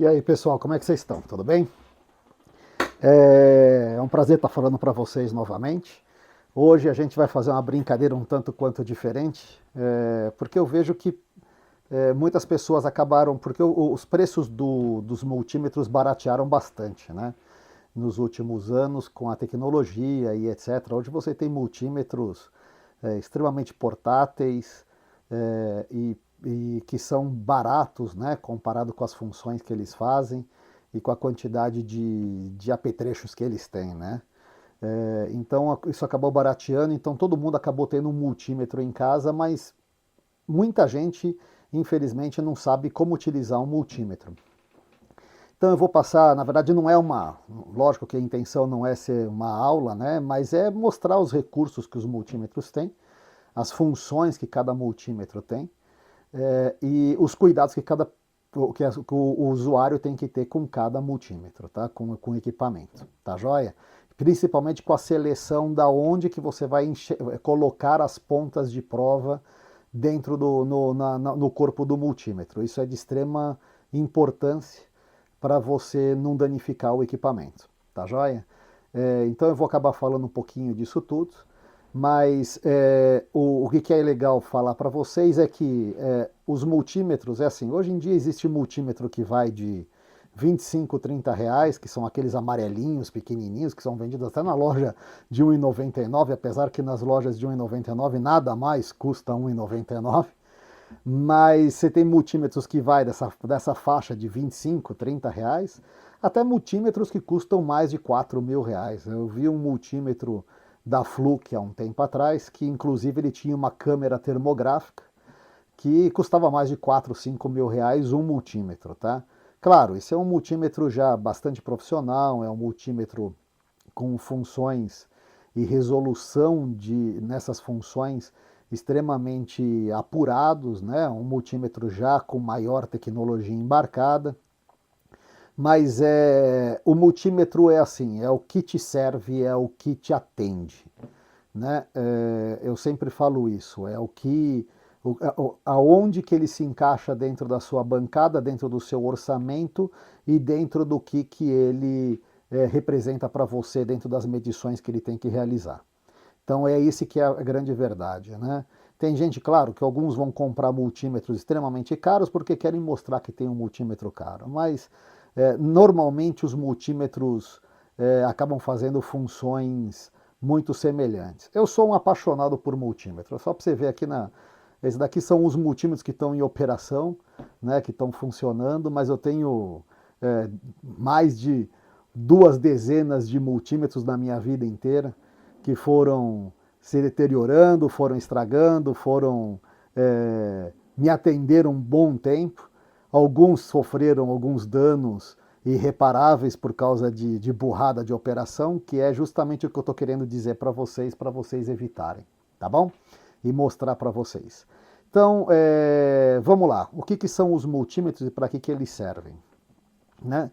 E aí, pessoal, como é que vocês estão? Tudo bem? É um prazer estar falando para vocês novamente. Hoje a gente vai fazer uma brincadeira um tanto quanto diferente, porque eu vejo que muitas pessoas acabaram, porque os preços dos multímetros baratearam bastante, né? Nos últimos anos, com a tecnologia e etc. Hoje você tem multímetros extremamente portáteis e que são baratos, né, comparado com as funções que eles fazem e com a quantidade de apetrechos que eles têm, né? Então isso acabou barateando, então todo mundo acabou tendo um multímetro em casa, mas muita gente, infelizmente, não sabe como utilizar um multímetro. Então eu vou passar, na verdade não é uma, lógico que a intenção não é ser uma aula, né, mas é mostrar os recursos que os multímetros têm, as funções que cada multímetro tem, e os cuidados que o usuário tem que ter com cada multímetro, tá? Com o equipamento, tá joia? Principalmente com a seleção da onde que você vai colocar as pontas de prova dentro no corpo do multímetro. Isso é de extrema importância para você não danificar o equipamento, tá joia? Então eu vou acabar falando um pouquinho disso tudo. Mas o que é legal falar para vocês é que os multímetros, é assim, hoje em dia existe multímetro que vai de 25, 30 reais, que são aqueles amarelinhos, pequenininhos, que são vendidos até na loja de 1,99, apesar que nas lojas de 1,99 nada mais custa 1,99. Mas você tem multímetros que vai dessa faixa de 25, 30 reais, até multímetros que custam mais de 4 mil reais. Eu vi um multímetro da Fluke há um tempo atrás, que inclusive ele tinha uma câmera termográfica, que custava mais de 4, 5 mil reais um multímetro, tá? Claro, esse é um multímetro já bastante profissional, é um multímetro com funções e resolução nessas funções extremamente apurados, né? Um multímetro já com maior tecnologia embarcada, mas o multímetro é assim, é o que te serve, é o que te atende, né? Eu sempre falo isso, é o que aonde que ele se encaixa dentro da sua bancada, dentro do seu orçamento e dentro do que ele representa para você dentro das medições que ele tem que realizar. Então é isso que é a grande verdade, né? Tem gente, claro, que alguns vão comprar multímetros extremamente caros porque querem mostrar que tem um multímetro caro, mas normalmente os multímetros acabam fazendo funções muito semelhantes. Eu sou um apaixonado por multímetro, só para você ver aqui esses daqui são os multímetros que estão em operação, né, que estão funcionando, mas eu tenho mais de 2 dezenas de multímetros na minha vida inteira que foram se deteriorando, foram estragando, me atenderam um bom tempo. Alguns sofreram alguns danos irreparáveis por causa de burrada de operação, que é justamente o que eu estou querendo dizer para vocês evitarem, tá bom? E mostrar para vocês. Então, vamos lá. O que são os multímetros e para que eles servem? Né?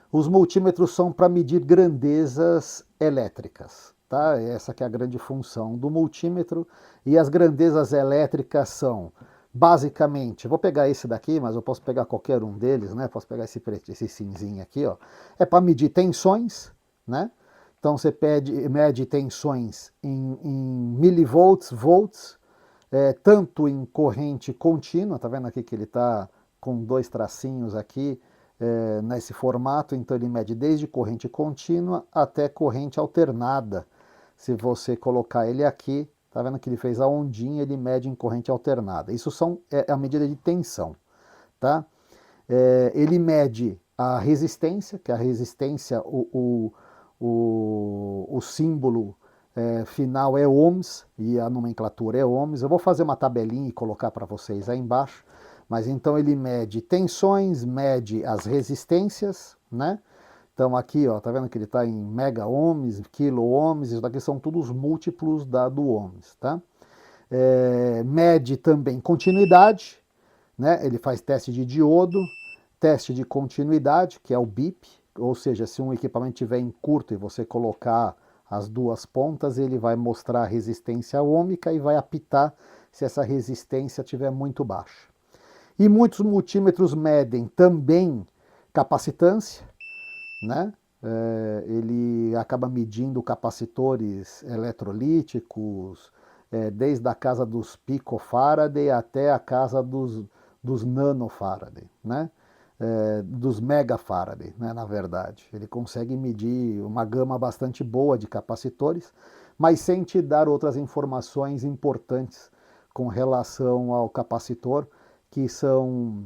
Os multímetros são para medir grandezas elétricas, tá? Essa que é a grande função do multímetro. E as grandezas elétricas são, basicamente, vou pegar esse daqui, mas eu posso pegar qualquer um deles, né? Posso pegar esse cinzinho aqui, ó. É para medir tensões, né? Então você mede tensões em milivolts, volts, tanto em corrente contínua, tá vendo aqui que ele está com 2 tracinhos aqui, nesse formato, então ele mede desde corrente contínua até corrente alternada. Se você colocar ele aqui, tá vendo que ele fez a ondinha, ele mede em corrente alternada. Isso é a medida de tensão, tá? Ele mede a resistência, que a resistência, o símbolo final é ohms e a nomenclatura é ohms. Eu vou fazer uma tabelinha e colocar para vocês aí embaixo. Mas então ele mede tensões, mede as resistências, né? Então aqui, ó, tá vendo que ele está em mega ohms, quilo ohms, isso daqui são todos múltiplos do ohms, tá? Mede também continuidade, né? Ele faz teste de diodo, teste de continuidade, que é o BIP, ou seja, se um equipamento estiver em curto e você colocar as duas pontas, ele vai mostrar a resistência ohmica e vai apitar se essa resistência estiver muito baixa. E muitos multímetros medem também capacitância, né? Ele acaba medindo capacitores eletrolíticos, desde a casa dos picofaraday até a casa dos nanofaraday, né? Dos megafaraday, né, na verdade. Ele consegue medir uma gama bastante boa de capacitores, mas sem te dar outras informações importantes com relação ao capacitor, que são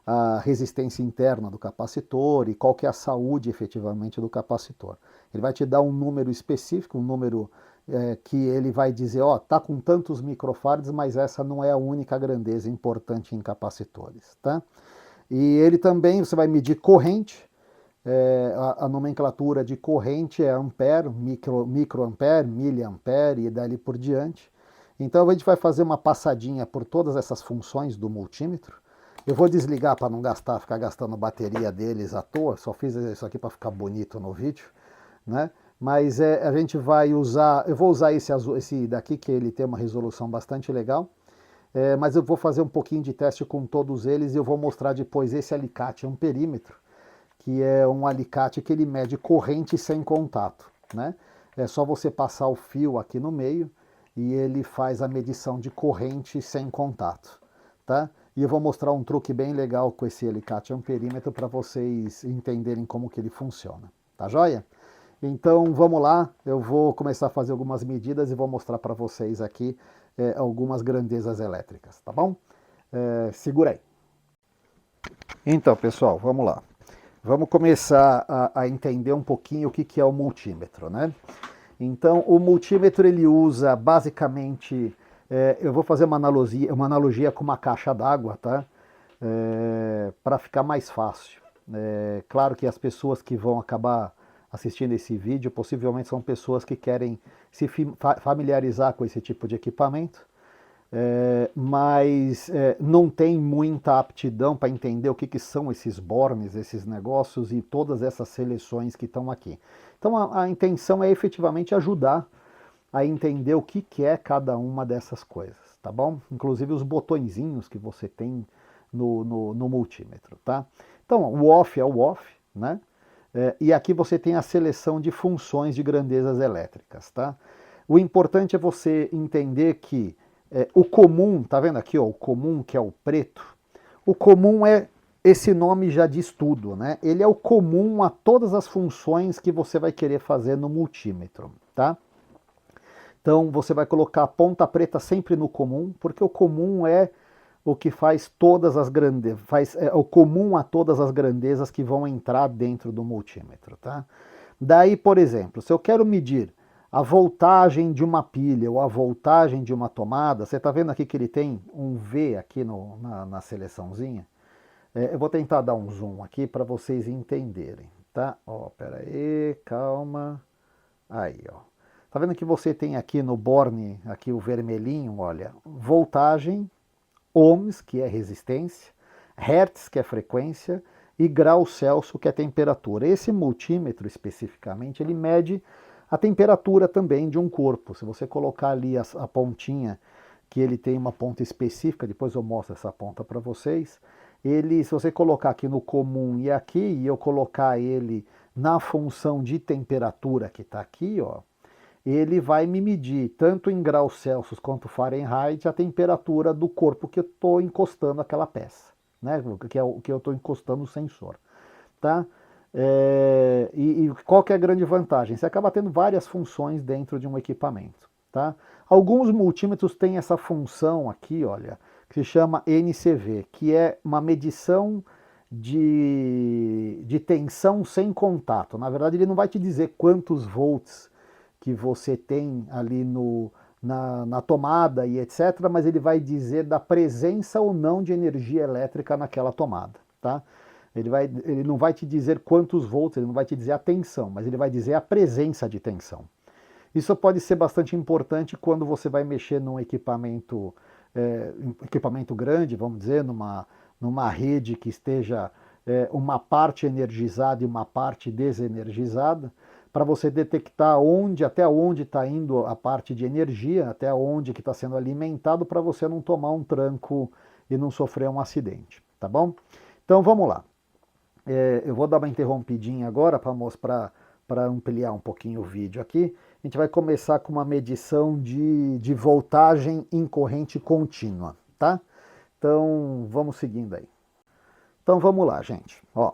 a resistência interna do capacitor e qual que é a saúde efetivamente do capacitor. Ele vai te dar um número específico, um número que ele vai dizer, ó, tá com tantos microfarads, mas essa não é a única grandeza importante em capacitores, tá? E ele também, você vai medir corrente, a nomenclatura de corrente é ampere, microampere, miliampere e dali por diante. Então a gente vai fazer uma passadinha por todas essas funções do multímetro. Eu vou desligar para não ficar gastando bateria deles à toa, só fiz isso aqui para ficar bonito no vídeo, né? Mas a gente vai usar, eu vou usar esse daqui que ele tem uma resolução bastante legal, mas eu vou fazer um pouquinho de teste com todos eles e eu vou mostrar depois esse alicate amperímetro, que é um alicate que ele mede corrente sem contato, né? É só você passar o fio aqui no meio e ele faz a medição de corrente sem contato, tá? E eu vou mostrar um truque bem legal com esse alicate amperímetro para vocês entenderem como que ele funciona, tá joia? Então vamos lá, eu vou começar a fazer algumas medidas e vou mostrar para vocês aqui algumas grandezas elétricas, tá bom? Segura aí. Então pessoal, vamos lá. Vamos começar a entender um pouquinho o que é o multímetro, né? Então o multímetro ele usa basicamente, eu vou fazer uma analogia com uma caixa d'água, tá? Para ficar mais fácil. Claro que as pessoas que vão acabar assistindo esse vídeo possivelmente são pessoas que querem se familiarizar com esse tipo de equipamento, mas não tem muita aptidão para entender o que são esses bornes, esses negócios e todas essas seleções que estão aqui. Então a intenção é efetivamente ajudar a entender o que é cada uma dessas coisas, tá bom? Inclusive os botõezinhos que você tem no multímetro, tá? Então o off é o off, né? E aqui você tem a seleção de funções de grandezas elétricas, tá? O importante é você entender que o comum, tá vendo aqui, ó, o comum que é o preto, o comum esse nome já diz tudo, né? Ele é o comum a todas as funções que você vai querer fazer no multímetro, tá? Então você vai colocar a ponta preta sempre no comum, porque o comum é o que faz todas as grandezas, o comum a todas as grandezas que vão entrar dentro do multímetro, tá? Daí, por exemplo, se eu quero medir a voltagem de uma pilha ou a voltagem de uma tomada, você está vendo aqui que ele tem um V aqui na seleçãozinha? Eu vou tentar dar um zoom aqui para vocês entenderem, tá? Ó, pera aí, calma. Aí, ó. Tá vendo que você tem aqui no borne, aqui o vermelhinho, olha, voltagem, ohms, que é resistência, hertz, que é frequência, e grau Celsius, que é temperatura. Esse multímetro, especificamente, ele mede a temperatura também de um corpo. Se você colocar ali a pontinha, que ele tem uma ponta específica, depois eu mostro essa ponta para vocês, se você colocar aqui no comum e aqui, e eu colocar ele na função de temperatura que está aqui, ó, ele vai me medir, tanto em graus Celsius quanto Fahrenheit, a temperatura do corpo que eu estou encostando aquela peça, né? Que é o que eu estou encostando o sensor, tá? E qual que é a grande vantagem? Você acaba tendo várias funções dentro de um equipamento, tá? Alguns multímetros têm essa função aqui, olha, que se chama NCV, que é uma medição de tensão sem contato. Na verdade, ele não vai te dizer quantos volts que você tem ali na tomada e etc., mas ele vai dizer da presença ou não de energia elétrica naquela tomada, tá? Ele não vai te dizer quantos volts, ele não vai te dizer a tensão, mas ele vai dizer a presença de tensão. Isso pode ser bastante importante quando você vai mexer num equipamento grande, vamos dizer, numa rede que esteja uma parte energizada e uma parte desenergizada, para você detectar até onde está indo a parte de energia, até onde que está sendo alimentado, para você não tomar um tranco e não sofrer um acidente, tá bom? Então vamos lá. Eu vou dar uma interrompidinha agora para mostrar, para ampliar um pouquinho o vídeo aqui. A gente vai começar com uma medição de voltagem em corrente contínua, tá? Então, vamos seguindo aí. Então, vamos lá, gente. Ó,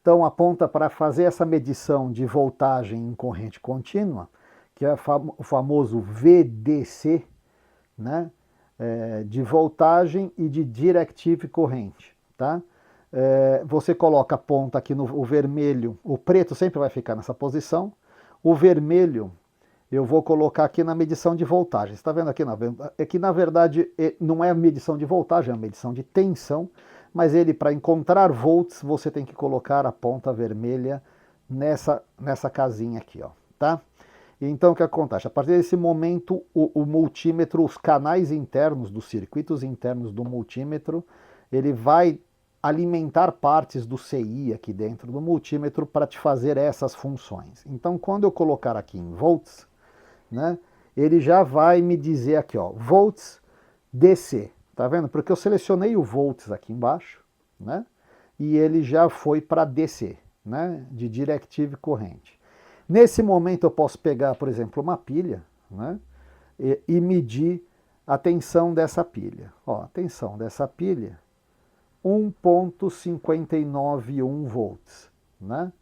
então, aponta para fazer essa medição de voltagem em corrente contínua, que é o famoso VDC, né? De voltagem e de directive corrente, tá? Você coloca a ponta aqui no vermelho, o preto sempre vai ficar nessa posição, o vermelho eu vou colocar aqui na medição de voltagem. Você está vendo aqui? É que na verdade não é medição de voltagem, é medição de tensão, mas ele, para encontrar volts, você tem que colocar a ponta vermelha nessa casinha aqui, ó, tá? Então o que acontece? A partir desse momento, o multímetro, os canais internos dos circuitos internos do multímetro, ele vai alimentar partes do CI aqui dentro do multímetro para te fazer essas funções. Então, quando eu colocar aqui em volts, né, ele já vai me dizer aqui, ó, volts DC, tá vendo? Porque eu selecionei o volts aqui embaixo, né, e ele já foi para DC, né, de directive corrente. Nesse momento eu posso pegar, por exemplo, uma pilha, né, e medir a tensão dessa pilha. Ó, a tensão dessa pilha, 1,591 volts, né?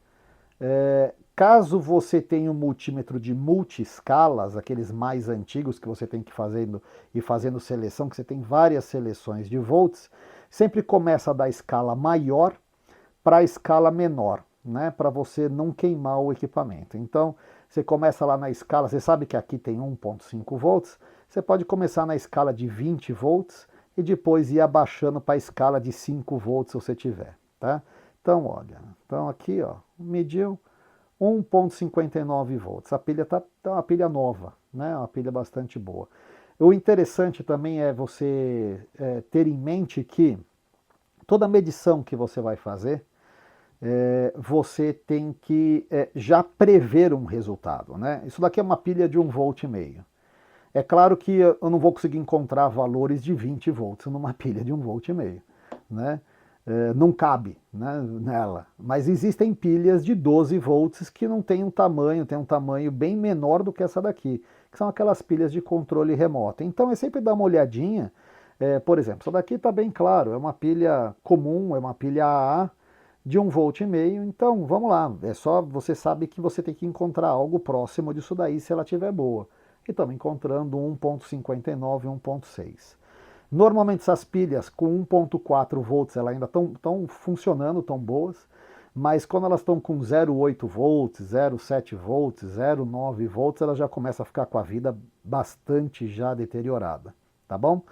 Caso você tenha um multímetro de multi-escalas, aqueles mais antigos que você tem que ir fazendo seleção, que você tem várias seleções de volts, sempre começa da escala maior para a escala menor, né? Para você não queimar o equipamento. Então, você começa lá na escala, você sabe que aqui tem 1,5 volts, você pode começar na escala de 20 volts, e depois ir abaixando para a escala de 5 volts se você tiver, tá? Então, olha, então aqui, ó, mediu 1,59 volts. A pilha tá uma pilha nova, né? Uma pilha bastante boa. O interessante também é você ter em mente que toda medição que você vai fazer, você tem que já prever um resultado, né? Isso daqui é uma pilha de 1,5 volt. É claro que eu não vou conseguir encontrar valores de 20 volts numa pilha de 1,5 volt, né? Não cabe, né, nela. Mas existem pilhas de 12 volts que não tem um tamanho bem menor do que essa daqui, que são aquelas pilhas de controle remoto. Então é sempre dar uma olhadinha, por exemplo, essa daqui está bem claro, é uma pilha comum, é uma pilha AA de 1,5 volt, então vamos lá, você sabe que você tem que encontrar algo próximo disso daí se ela estiver boa. E estamos encontrando 1,59 e 1,6. Normalmente essas pilhas com 1,4 volts elas ainda estão funcionando, estão boas, mas quando elas estão com 0,8 volts, 0,7 volts, 0,9 volts, elas já começam a ficar com a vida bastante já deteriorada, tá bom?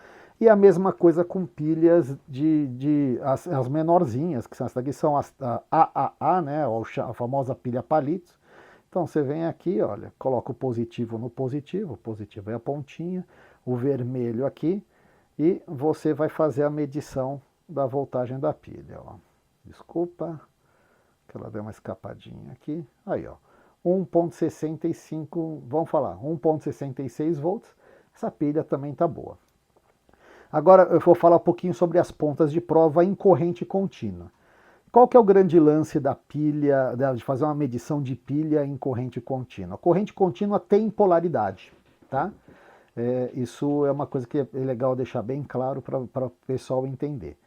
E a mesma coisa com pilhas as menorzinhas, que são essas daqui, são as AAA, né, a famosa pilha palito. Então você vem aqui, olha, coloca o positivo no positivo, o positivo é a pontinha, o vermelho aqui, e você vai fazer a medição da voltagem da pilha. Ó. Desculpa, que ela deu uma escapadinha aqui. Aí, ó, 1,65, vamos falar, 1,66 volts, essa pilha também está boa. Agora eu vou falar um pouquinho sobre as pontas de prova em corrente contínua. Qual que é o grande lance da pilha, de fazer uma medição de pilha em corrente contínua? A corrente contínua tem polaridade, tá? Isso é uma coisa que é legal deixar bem claro para o pessoal entender.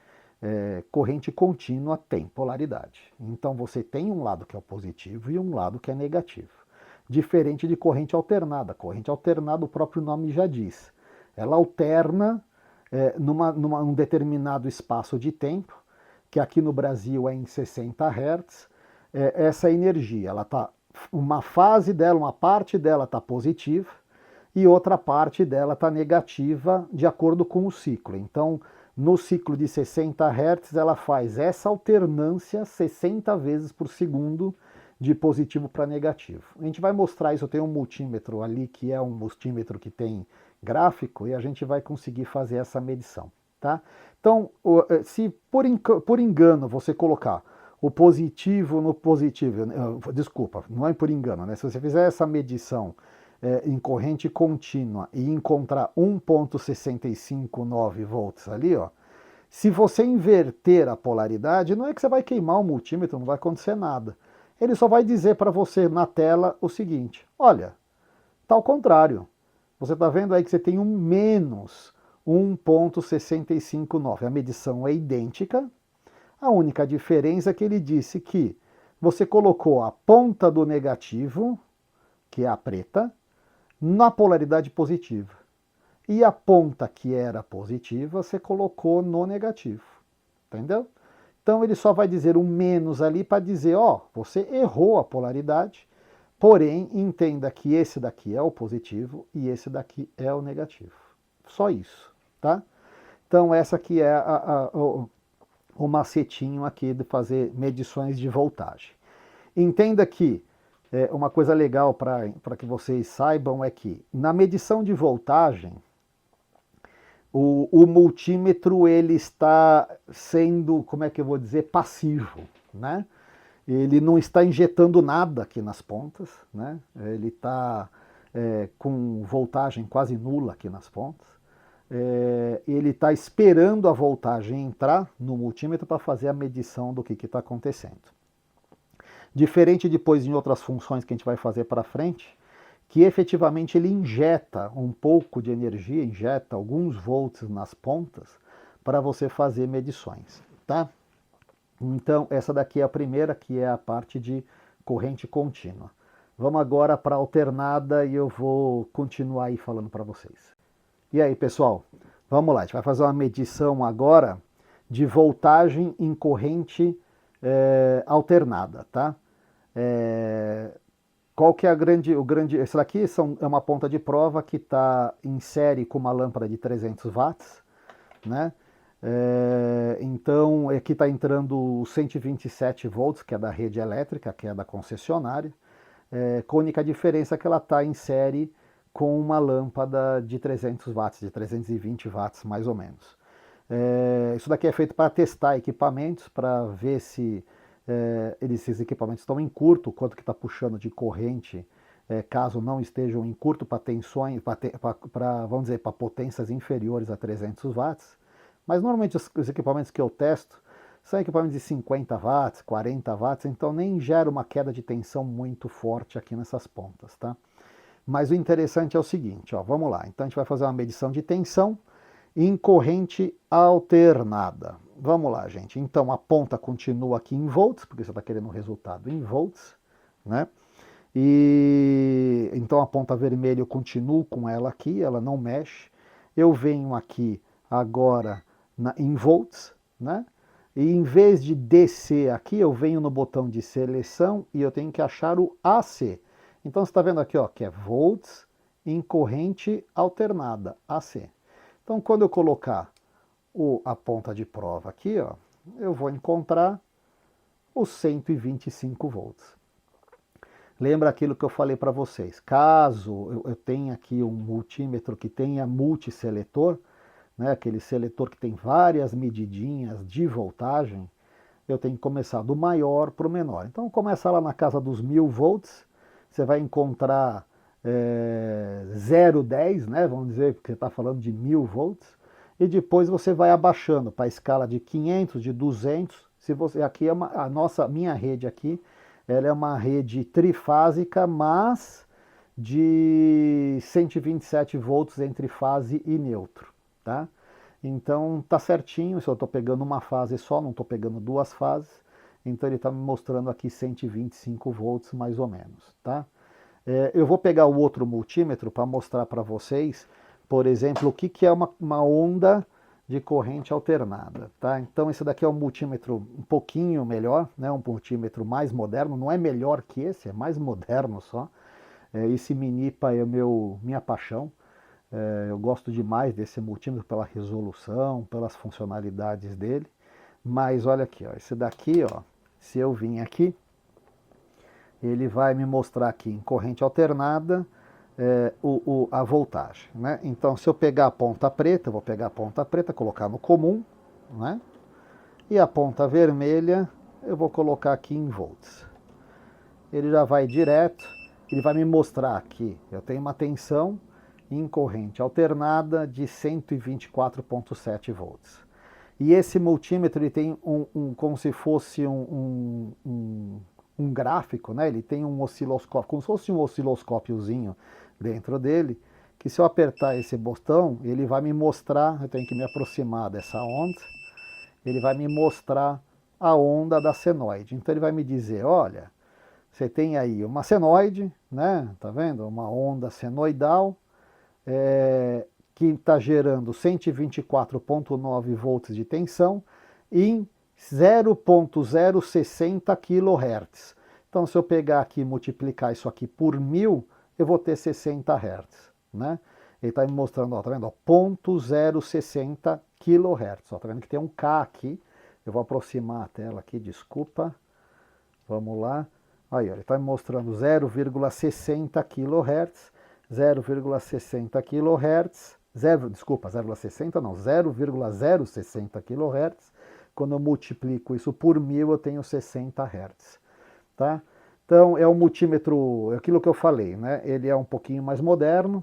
Corrente contínua tem polaridade. Então você tem um lado que é o positivo e um lado que é negativo. Diferente de corrente alternada. Corrente alternada, o próprio nome já diz. Ela alterna num determinado espaço de tempo, que aqui no Brasil é em 60 Hz, essa energia, ela tá, uma fase dela, uma parte dela está positiva e outra parte dela está negativa de acordo com o ciclo. Então, no ciclo de 60 Hz, ela faz essa alternância 60 vezes por segundo de positivo para negativo. A gente vai mostrar isso, eu tenho um multímetro ali, que é um multímetro que tem gráfico, e a gente vai conseguir fazer essa medição. Tá? Então, se por engano você colocar o positivo no positivo, desculpa, não é por engano, né? Se você fizer essa medição em corrente contínua e encontrar 1,659 volts ali, ó, Se você inverter a polaridade, não é que você vai queimar o multímetro, não vai acontecer nada. Ele só vai dizer para você na tela o seguinte: olha, está ao contrário. Você está vendo aí que você tem um menos 1,659. A medição é idêntica. A única diferença é que ele disse que você colocou a ponta do negativo, que é a preta, na polaridade positiva. E a ponta que era positiva, você colocou no negativo. Entendeu? Então ele só vai dizer um menos ali para dizer, ó, você errou a polaridade, porém entenda que esse daqui é o positivo e esse daqui é o negativo. Só isso, tá? Então essa aqui é o macetinho aqui de fazer medições de voltagem. Entenda que uma coisa legal para que vocês saibam é que na medição de voltagem, o multímetro ele está sendo, como é que eu vou dizer, passivo, né? Ele não está injetando nada aqui nas pontas, né? Ele está com voltagem quase nula aqui nas pontas. Ele está esperando a voltagem entrar no multímetro para fazer a medição do que está acontecendo. Diferente depois em outras funções que a gente vai fazer para frente, que efetivamente ele injeta um pouco de energia, injeta alguns volts nas pontas para você fazer medições, tá? Então essa daqui é a primeira, que é a parte de corrente contínua. Vamos agora para a alternada e eu vou continuar aí falando para vocês. E aí, pessoal, vamos lá, a gente vai fazer uma medição agora de voltagem em corrente alternada, tá? Qual que é o grande... Esse daqui é uma ponta de prova que está em série com uma lâmpada de 300 watts, né? Então, aqui está entrando 127 volts, que é da rede elétrica, que é da concessionária, com a única diferença que ela está em série com uma lâmpada de 300 watts, de 320 watts mais ou menos. Isso daqui é feito para testar equipamentos, para ver se esses equipamentos estão em curto, quanto que está puxando de corrente, caso não estejam em curto para tensões, vamos dizer, para potências inferiores a 300 watts. Mas normalmente os equipamentos que eu testo são equipamentos de 50 watts, 40 watts, então nem gera uma queda de tensão muito forte aqui nessas pontas, tá? Mas o interessante é o seguinte, ó, vamos lá. Então a gente vai fazer uma medição de tensão em corrente alternada. Vamos lá, gente. Então a ponta continua aqui em volts, porque você está querendo um resultado em volts, né? E então a ponta vermelha eu continuo com ela aqui, ela não mexe. Eu venho aqui agora em volts, né? E em vez de descer aqui, eu venho no botão de seleção e eu tenho que achar o AC. Então você está vendo aqui, ó, que é volts em corrente alternada, AC. Então quando eu colocar a ponta de prova aqui, ó, eu vou encontrar os 125 volts. Lembra aquilo que eu falei para vocês, caso eu tenha aqui um multímetro que tenha multiseletor, né, aquele seletor que tem várias medidinhas de voltagem, eu tenho que começar do maior para o menor. Então começa lá na casa dos 1000 volts, você vai encontrar 0,10, né, vamos dizer que você está falando de 1000 volts, e depois você vai abaixando para a escala de 500, de 200. Se você aqui minha rede aqui, ela é uma rede trifásica, mas de 127 volts entre fase e neutro, tá? Então tá certinho, se eu estou pegando uma fase só, não estou pegando duas fases, então ele está me mostrando aqui 125 volts mais ou menos, tá? Eu vou pegar o outro multímetro para mostrar para vocês, por exemplo, o que é uma onda de corrente alternada, tá? Então esse daqui é um multímetro um pouquinho melhor, né? Um multímetro mais moderno, não é melhor que esse, é mais moderno só. Esse Minipa é minha paixão. Eu gosto demais desse multímetro pela resolução, pelas funcionalidades dele. Mas olha aqui, ó, esse daqui, ó, se eu vim aqui, ele vai me mostrar aqui em corrente alternada a voltagem, né? Então se eu pegar a ponta preta, eu vou pegar a ponta preta, colocar no comum, né? E a ponta vermelha eu vou colocar aqui em volts. Ele já vai direto, ele vai me mostrar aqui, eu tenho uma tensão em corrente alternada de 124,7 volts. E esse multímetro ele tem como se fosse um gráfico, né? Ele tem um osciloscópio, como se fosse um osciloscópiozinho dentro dele, que se eu apertar esse botão, ele vai me mostrar, eu tenho que me aproximar dessa onda, ele vai me mostrar a onda da senoide. Então ele vai me dizer, olha, você tem aí uma senoide, né? Tá vendo? Uma onda senoidal, que está gerando 124,9 volts de tensão em 0,060 kHz. Então, se eu pegar aqui e multiplicar isso aqui por 1000, eu vou ter 60 Hz. Né? Ele está me mostrando, ó, tá vendo? Ó, 0,060 kHz. Ó, tá vendo que tem um K aqui. Eu vou aproximar a tela aqui, desculpa. Vamos lá. Aí, ó, ele está me mostrando 0,60 kHz, 0,60 kHz, 0,60 não, 0,060 kHz. Quando eu multiplico isso por 1000, eu tenho 60 Hz. Tá? Então, é um multímetro, é aquilo que eu falei, né? Ele é um pouquinho mais moderno,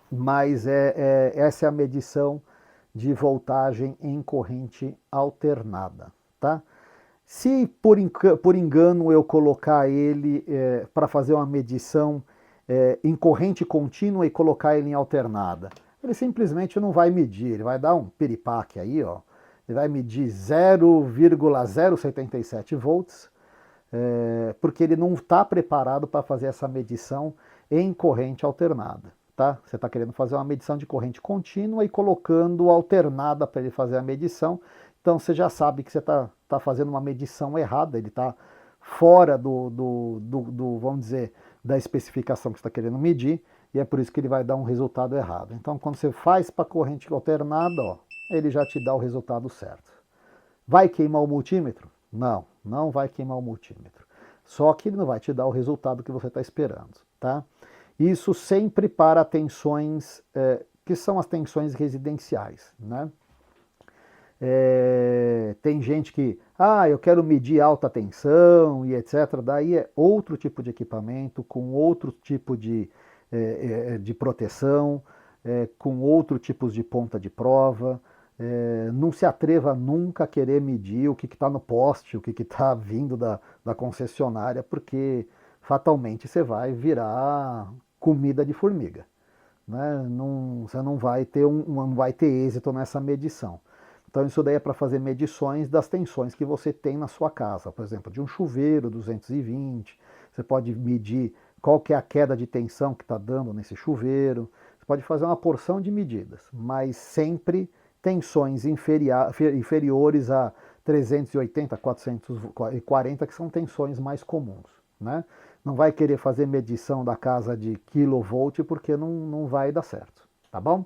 mas essa é a medição de voltagem em corrente alternada. Tá? Se por engano eu colocar ele para fazer uma medição em corrente contínua e colocar ele em alternada, ele simplesmente não vai medir, ele vai dar um piripaque aí, ó. Ele vai medir 0,077 volts, porque ele não está preparado para fazer essa medição em corrente alternada. Tá? Você está querendo fazer uma medição de corrente contínua e colocando alternada para ele fazer a medição. Então você já sabe que você está fazendo uma medição errada, ele está fora vamos dizer, da especificação que você está querendo medir, e é por isso que ele vai dar um resultado errado. Então quando você faz para corrente alternada, ó, ele já te dá o resultado certo. Vai queimar o multímetro? Não, não vai queimar o multímetro. Só que ele não vai te dar o resultado que você está esperando. Tá? Isso sempre para tensões, que são as tensões residenciais. Né? Tem gente que, eu quero medir alta tensão e etc. Daí é outro tipo de equipamento, com outro tipo de proteção, com outro tipo de ponta de prova. Não se atreva nunca a querer medir o que está no poste, o que está vindo da concessionária, porque fatalmente você vai virar comida de formiga. Né? Você não vai ter êxito nessa medição. Então isso daí é para fazer medições das tensões que você tem na sua casa. Por exemplo, de um chuveiro 220, você pode medir qual que é a queda de tensão que está dando nesse chuveiro. Você pode fazer uma porção de medidas, mas sempre tensões inferiores a 380, 440, que são tensões mais comuns. Né? Não vai querer fazer medição da casa de quilovolt porque não vai dar certo. Tá bom?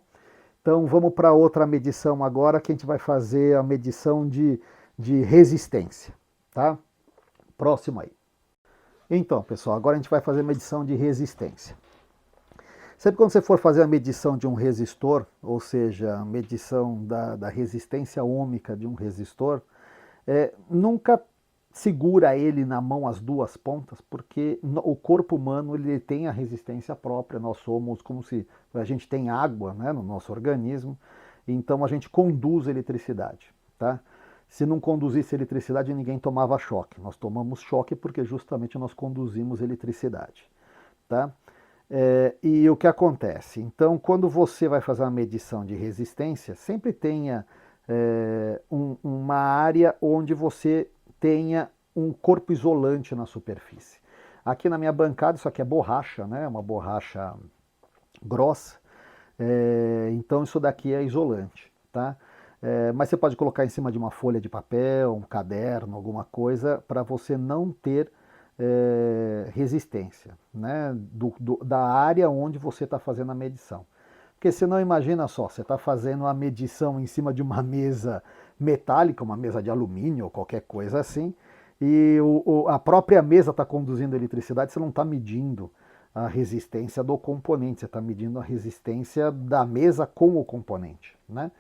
Então vamos para outra medição agora, que a gente vai fazer a medição de resistência. Tá? Próximo aí. Então, pessoal, agora a gente vai fazer a medição de resistência. Sempre quando você for fazer a medição de um resistor, ou seja, a medição da resistência ohmica de um resistor, nunca segura ele na mão as duas pontas, porque o corpo humano ele tem a resistência própria, nós somos como se a gente tem água, né, no nosso organismo, então a gente conduz eletricidade. Tá? Se não conduzisse eletricidade, ninguém tomava choque. Nós tomamos choque porque justamente nós conduzimos eletricidade. Tá? E o que acontece? Então, quando você vai fazer uma medição de resistência, sempre tenha uma área onde você tenha um corpo isolante na superfície. Aqui na minha bancada, isso aqui é borracha, né? Uma borracha grossa, então isso daqui é isolante. Tá? Mas você pode colocar em cima de uma folha de papel, um caderno, alguma coisa, para você não ter resistência, né, da área onde você está fazendo a medição. Porque senão, imagina só, você está fazendo a medição em cima de uma mesa metálica, uma mesa de alumínio ou qualquer coisa assim, e a própria mesa está conduzindo eletricidade, você não está medindo a resistência do componente, você está medindo a resistência da mesa com o componente. Né?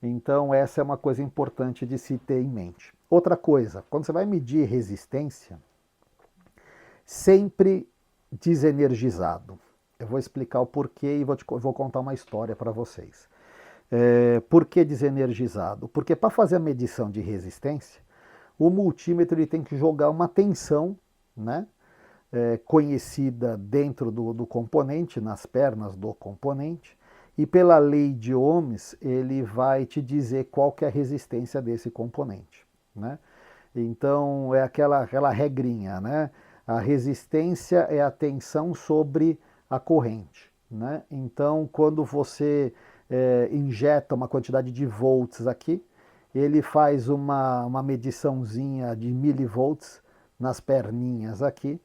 Então essa é uma coisa importante de se ter em mente. Outra coisa, quando você vai medir resistência, sempre desenergizado. Eu vou explicar o porquê e vou contar uma história para vocês. Por que desenergizado? Porque para fazer a medição de resistência, o multímetro ele tem que jogar uma tensão, né, conhecida dentro do componente, nas pernas do componente, e pela lei de Ohms ele vai te dizer qual que é a resistência desse componente, né? Então é aquela regrinha, né? A resistência é a tensão sobre a corrente, né? Então quando você injeta uma quantidade de volts aqui, ele faz uma mediçãozinha de milivolts nas perninhas aqui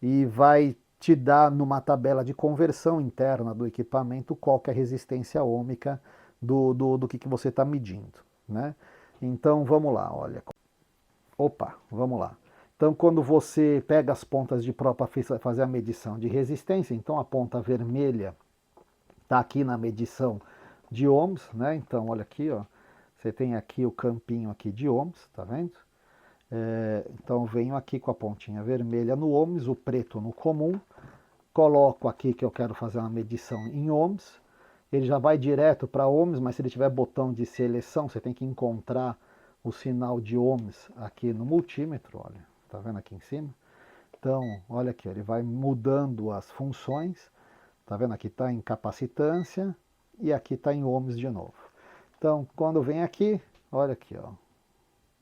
e vai te dar numa tabela de conversão interna do equipamento qual que é a resistência ohmica do que você está medindo, né? Então vamos lá, olha. Opa, vamos lá. Então quando você pega as pontas de pró para fazer a medição de resistência, então a ponta vermelha está aqui na medição de ohms, né? Então olha aqui, ó, você tem aqui o campinho aqui de ohms, tá vendo? Então venho aqui com a pontinha vermelha no ohms, o preto no comum, coloco aqui que eu quero fazer uma medição em ohms, ele já vai direto para ohms, mas se ele tiver botão de seleção, você tem que encontrar o sinal de ohms aqui no multímetro, olha, tá vendo aqui em cima? Então, olha aqui, ele vai mudando as funções, tá vendo? Aqui está em capacitância e aqui está em ohms de novo. Então, quando vem aqui, olha aqui, ó,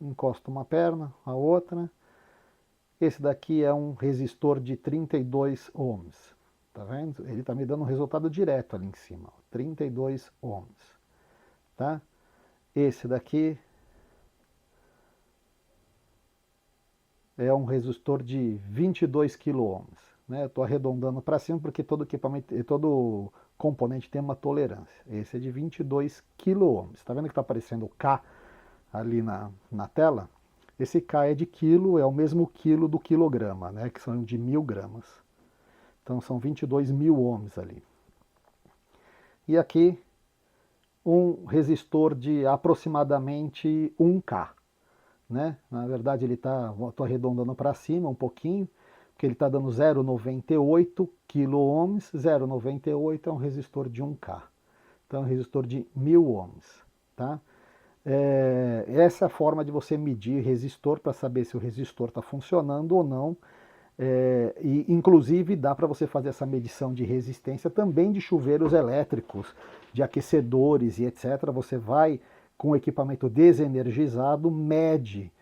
encosto uma perna, a outra. Esse daqui é um resistor de 32 ohms, tá vendo? Ele está me dando um resultado direto ali em cima, ó, 32 ohms, tá? Esse daqui é um resistor de 22 kΩ, né? Estou arredondando para cima porque todo equipamento, todo componente tem uma tolerância. Esse é de 22 kΩ. Está vendo que está aparecendo o K ali na tela? Esse K é de quilo, é o mesmo quilo do quilograma, né? Que são de 1000 gramas. Então são 22 mil ohms ali. E aqui um resistor de aproximadamente 1K. Né? Na verdade ele está, estou arredondando para cima um pouquinho, porque ele está dando 0,98 kΩ, 0,98 é um resistor de 1K, então é um resistor de 1000 ohms. Tá? Essa é a forma de você medir resistor para saber se o resistor está funcionando ou não, e inclusive dá para você fazer essa medição de resistência também de chuveiros elétricos, de aquecedores e etc. Você vai com o equipamento desenergizado, mede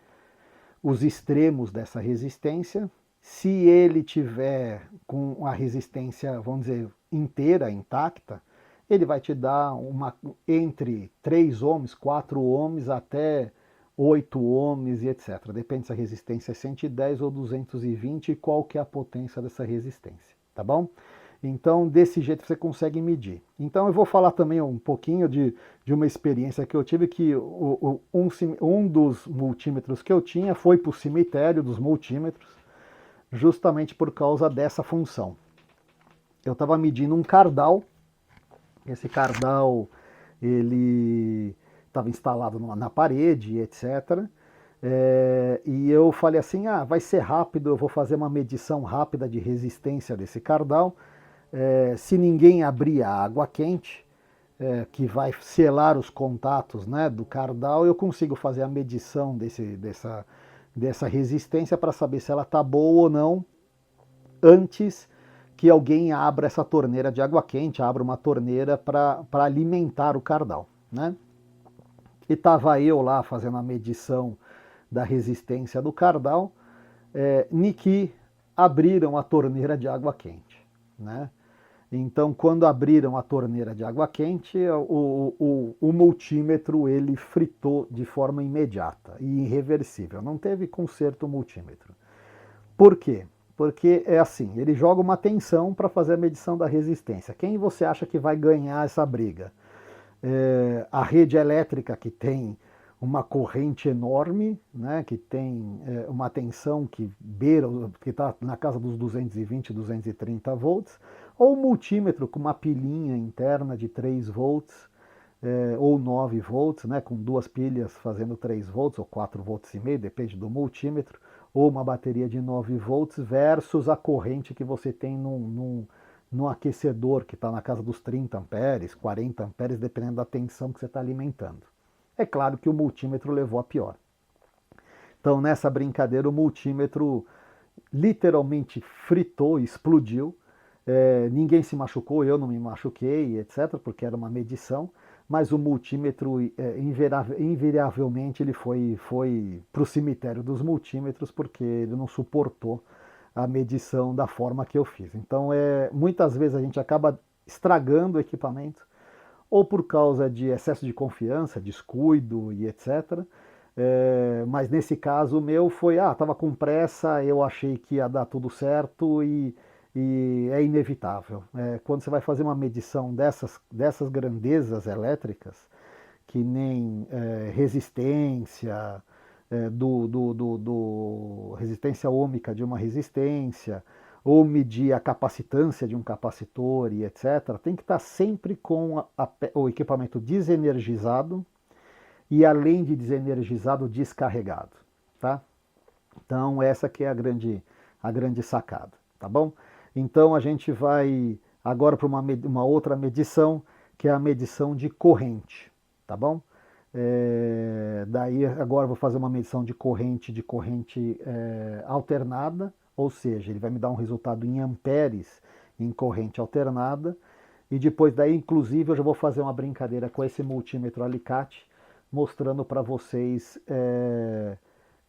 os extremos dessa resistência. Se ele tiver com a resistência, vamos dizer, inteira, intacta, ele vai te dar entre 3 ohms, 4 ohms até 8 ohms e etc. Depende se a resistência é 110 ou 220 e qual que é a potência dessa resistência, tá bom? Então, desse jeito você consegue medir. Então, eu vou falar também um pouquinho de uma experiência que eu tive, que um dos multímetros que eu tinha foi para o cemitério dos multímetros, justamente por causa dessa função. Eu estava medindo um cardal, esse cardal ele estava instalado na parede, etc. E eu falei assim, vai ser rápido, eu vou fazer uma medição rápida de resistência desse cardal. Se ninguém abrir a água quente, que vai selar os contatos, né, do cardal, eu consigo fazer a medição dessa resistência para saber se ela está boa ou não, antes que alguém abra essa torneira de água quente, abra uma torneira para alimentar o cardal, né? E estava eu lá fazendo a medição da resistência do cardal, Niki abriram a torneira de água quente, né? Então, quando abriram a torneira de água quente, o multímetro ele fritou de forma imediata e irreversível. Não teve conserto multímetro. Por quê? Porque é assim, ele joga uma tensão para fazer a medição da resistência. Quem você acha que vai ganhar essa briga? A rede elétrica, que tem uma corrente enorme, né, que tem uma tensão que beira, que está na casa dos 220, 230 volts, ou o multímetro com uma pilhinha interna de 3 volts, ou 9 volts, né, com duas pilhas fazendo 3 volts ou 4 volts e meio, depende do multímetro, ou uma bateria de 9 volts versus a corrente que você tem no aquecedor que está na casa dos 30 amperes, 40 amperes, dependendo da tensão que você está alimentando. É claro que o multímetro levou a pior. Então nessa brincadeira o multímetro literalmente fritou, explodiu. Ninguém se machucou, eu não me machuquei, etc., porque era uma medição, mas o multímetro, invariavelmente, ele foi para o cemitério dos multímetros, porque ele não suportou a medição da forma que eu fiz. Então, muitas vezes a gente acaba estragando o equipamento, ou por causa de excesso de confiança, descuido e etc., mas nesse caso o meu foi, estava com pressa, eu achei que ia dar tudo certo e é inevitável. Quando você vai fazer uma medição dessas grandezas elétricas, que nem resistência, resistência ohmica de uma resistência, ou medir a capacitância de um capacitor e etc., tem que estar sempre com o equipamento desenergizado, e além de desenergizado, descarregado, tá? Então essa que é a grande sacada, tá bom? Então a gente vai agora para uma outra medição, que é a medição de corrente, tá bom? Daí agora eu vou fazer uma medição de corrente alternada, ou seja, ele vai me dar um resultado em amperes em corrente alternada, e depois daí, inclusive, eu já vou fazer uma brincadeira com esse multímetro alicate, mostrando para vocês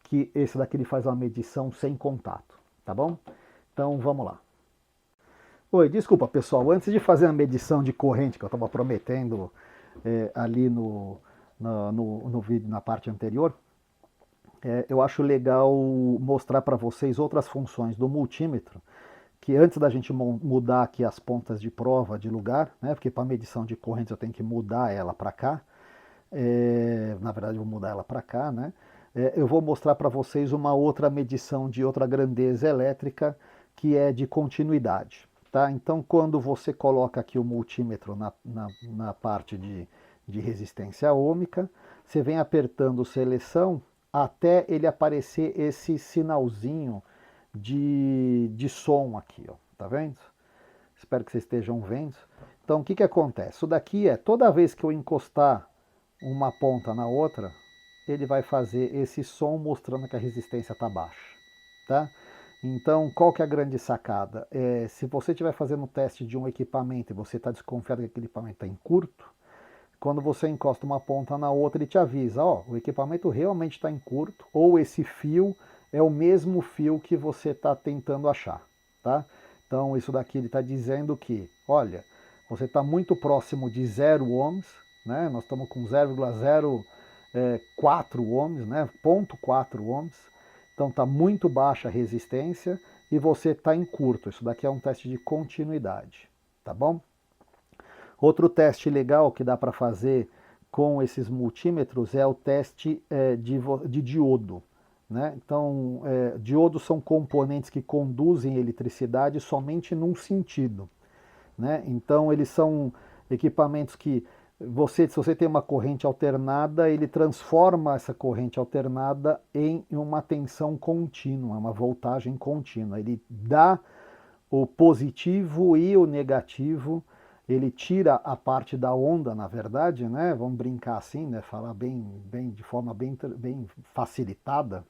que esse daqui ele faz uma medição sem contato, tá bom? Então vamos lá. Oi, desculpa pessoal, antes de fazer a medição de corrente que eu estava prometendo ali no vídeo, na parte anterior, eu acho legal mostrar para vocês outras funções do multímetro, que antes da gente mudar aqui as pontas de prova de lugar, né, porque para medição de corrente eu tenho que mudar ela para cá, na verdade eu vou mudar ela para cá, né? Eu vou mostrar para vocês uma outra medição de outra grandeza elétrica, que é de continuidade, tá? Então quando você coloca aqui o multímetro na parte de resistência ohmica, você vem apertando seleção até ele aparecer esse sinalzinho de som aqui, ó, tá vendo? Espero que vocês estejam vendo. Então o que que acontece? Isso daqui toda vez que eu encostar uma ponta na outra, ele vai fazer esse som mostrando que a resistência está baixa, tá? Então, qual que é a grande sacada? Se você estiver fazendo um teste de um equipamento e você está desconfiado que aquele equipamento está em curto, quando você encosta uma ponta na outra, ele te avisa, o equipamento realmente está em curto, ou esse fio é o mesmo fio que você está tentando achar, tá? Então, isso daqui ele está dizendo que, olha, você está muito próximo de 0 ohms, né? Nós estamos com 0,04 ohms, né? 0,4 ohms. Então está muito baixa a resistência e você está em curto. Isso daqui é um teste de continuidade, tá bom? Outro teste legal que dá para fazer com esses multímetros é o teste de diodo, né? Então, diodos são componentes que conduzem eletricidade somente num sentido, né? Então eles são equipamentos que se você tem uma corrente alternada, ele transforma essa corrente alternada em uma tensão contínua, uma voltagem contínua. Ele dá o positivo e o negativo, ele tira a parte da onda, na verdade, né? Vamos brincar assim, né? Falar de forma bem facilitada.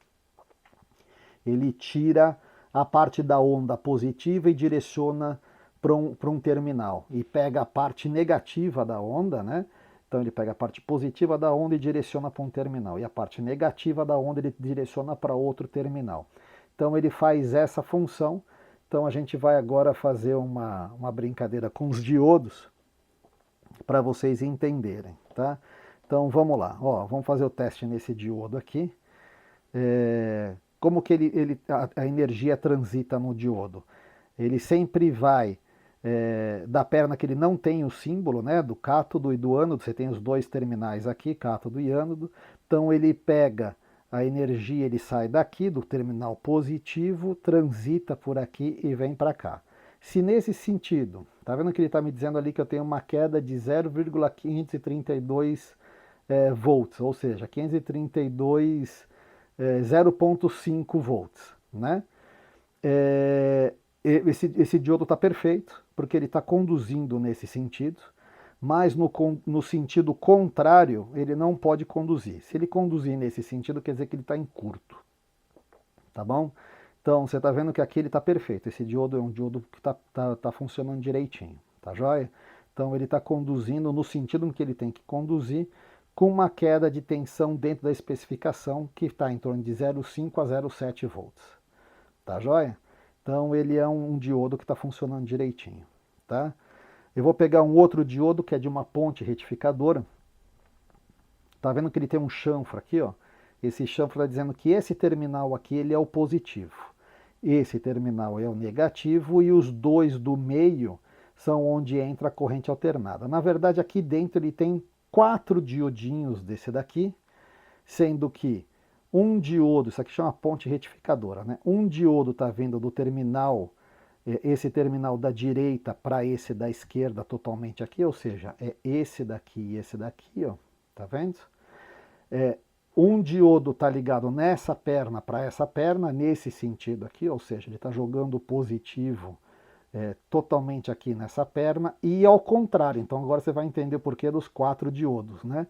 Ele tira a parte da onda positiva e direciona para um terminal, e pega a parte negativa da onda, né? Então ele pega a parte positiva da onda e direciona para um terminal, e a parte negativa da onda ele direciona para outro terminal. Então ele faz essa função. Então a gente vai agora fazer uma brincadeira com os diodos, para vocês entenderem, tá? Então vamos lá, vamos fazer o teste nesse diodo aqui. Como que a energia transita no diodo? Ele sempre vai da perna que ele não tem o símbolo, né, do cátodo e do ânodo, você tem os dois terminais aqui, cátodo e ânodo, então ele pega a energia, ele sai daqui do terminal positivo, transita por aqui e vem para cá. Se nesse sentido, tá vendo que ele está me dizendo ali que eu tenho uma queda de 0,532 volts, ou seja, 0,5 volts, né? esse diodo está perfeito, porque ele está conduzindo nesse sentido, mas no sentido contrário, ele não pode conduzir. Se ele conduzir nesse sentido, quer dizer que ele está em curto. Tá bom? Então, você está vendo que aqui ele está perfeito. Esse diodo é um diodo que tá funcionando direitinho. Tá joia? Então, ele está conduzindo no sentido em que ele tem que conduzir, com uma queda de tensão dentro da especificação, que está em torno de 0,5 a 0,7 volts. Tá joia? Então, ele é um diodo que está funcionando direitinho. Tá? Eu vou pegar um outro diodo, que é de uma ponte retificadora. Tá vendo que ele tem um chanfro aqui, ó? Esse chanfro está dizendo que esse terminal aqui ele é o positivo. Esse terminal é o negativo e os dois do meio são onde entra a corrente alternada. Na verdade, aqui dentro ele tem 4 diodinhos desse daqui, sendo que um diodo, isso aqui chama ponte retificadora, né? Um diodo está vindo do terminal, esse terminal da direita para esse da esquerda totalmente aqui, ou seja, é esse daqui e esse daqui, ó, tá vendo? Um diodo está ligado nessa perna para essa perna, nesse sentido aqui, ou seja, ele está jogando positivo totalmente aqui nessa perna, e ao contrário. Então agora você vai entender o porquê dos 4 diodos, né?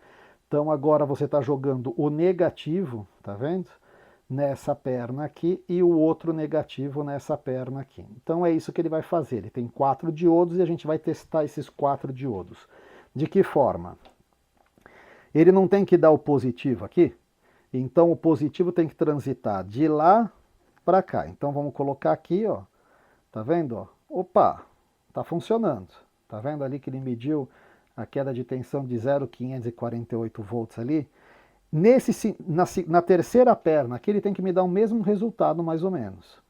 Então agora você está jogando o negativo, tá vendo? Nessa perna aqui, e o outro negativo nessa perna aqui. Então é isso que ele vai fazer. Ele tem 4 diodos e a gente vai testar esses 4 diodos. De que forma? Ele não tem que dar o positivo aqui? Então o positivo tem que transitar de lá para cá. Então vamos colocar aqui, ó. Tá vendo? Ó? Opa, tá funcionando. Tá vendo ali que ele mediu a queda de tensão de 0,548 volts ali? Na terceira perna aqui ele tem que me dar o mesmo resultado mais ou menos.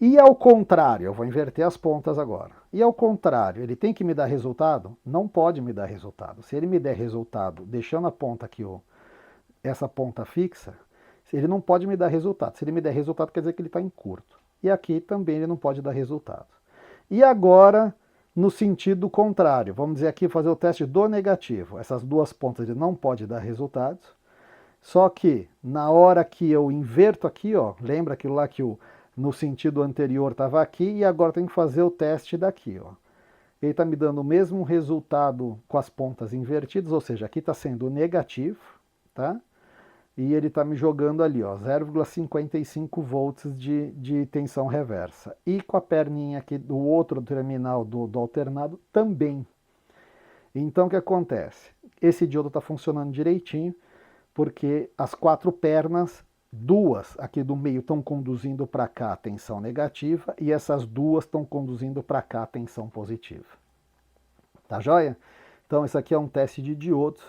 E ao contrário, eu vou inverter as pontas agora. E ao contrário, ele tem que me dar resultado? Não pode me dar resultado. Se ele me der resultado, deixando a ponta aqui, ó, essa ponta fixa, ele não pode me dar resultado. Se ele me der resultado, quer dizer que ele está em curto. E aqui também ele não pode dar resultado. E agora, no sentido contrário, vamos dizer aqui, fazer o teste do negativo. Essas duas pontas ele não pode dar resultados. Só que, na hora que eu inverto aqui, ó, lembra aquilo lá que no sentido anterior estava aqui, e agora tem que fazer o teste daqui, ó. Ele está me dando o mesmo resultado com as pontas invertidas, ou seja, aqui está sendo negativo, tá? E ele está me jogando ali, ó, 0,55 volts de tensão reversa. E com a perninha aqui do outro terminal do alternado também. Então o que acontece? Esse diodo está funcionando direitinho, porque as 4 pernas, 2 aqui do meio estão conduzindo para cá a tensão negativa, e essas 2 estão conduzindo para cá a tensão positiva. Tá joia? Então esse aqui é um teste de diodos.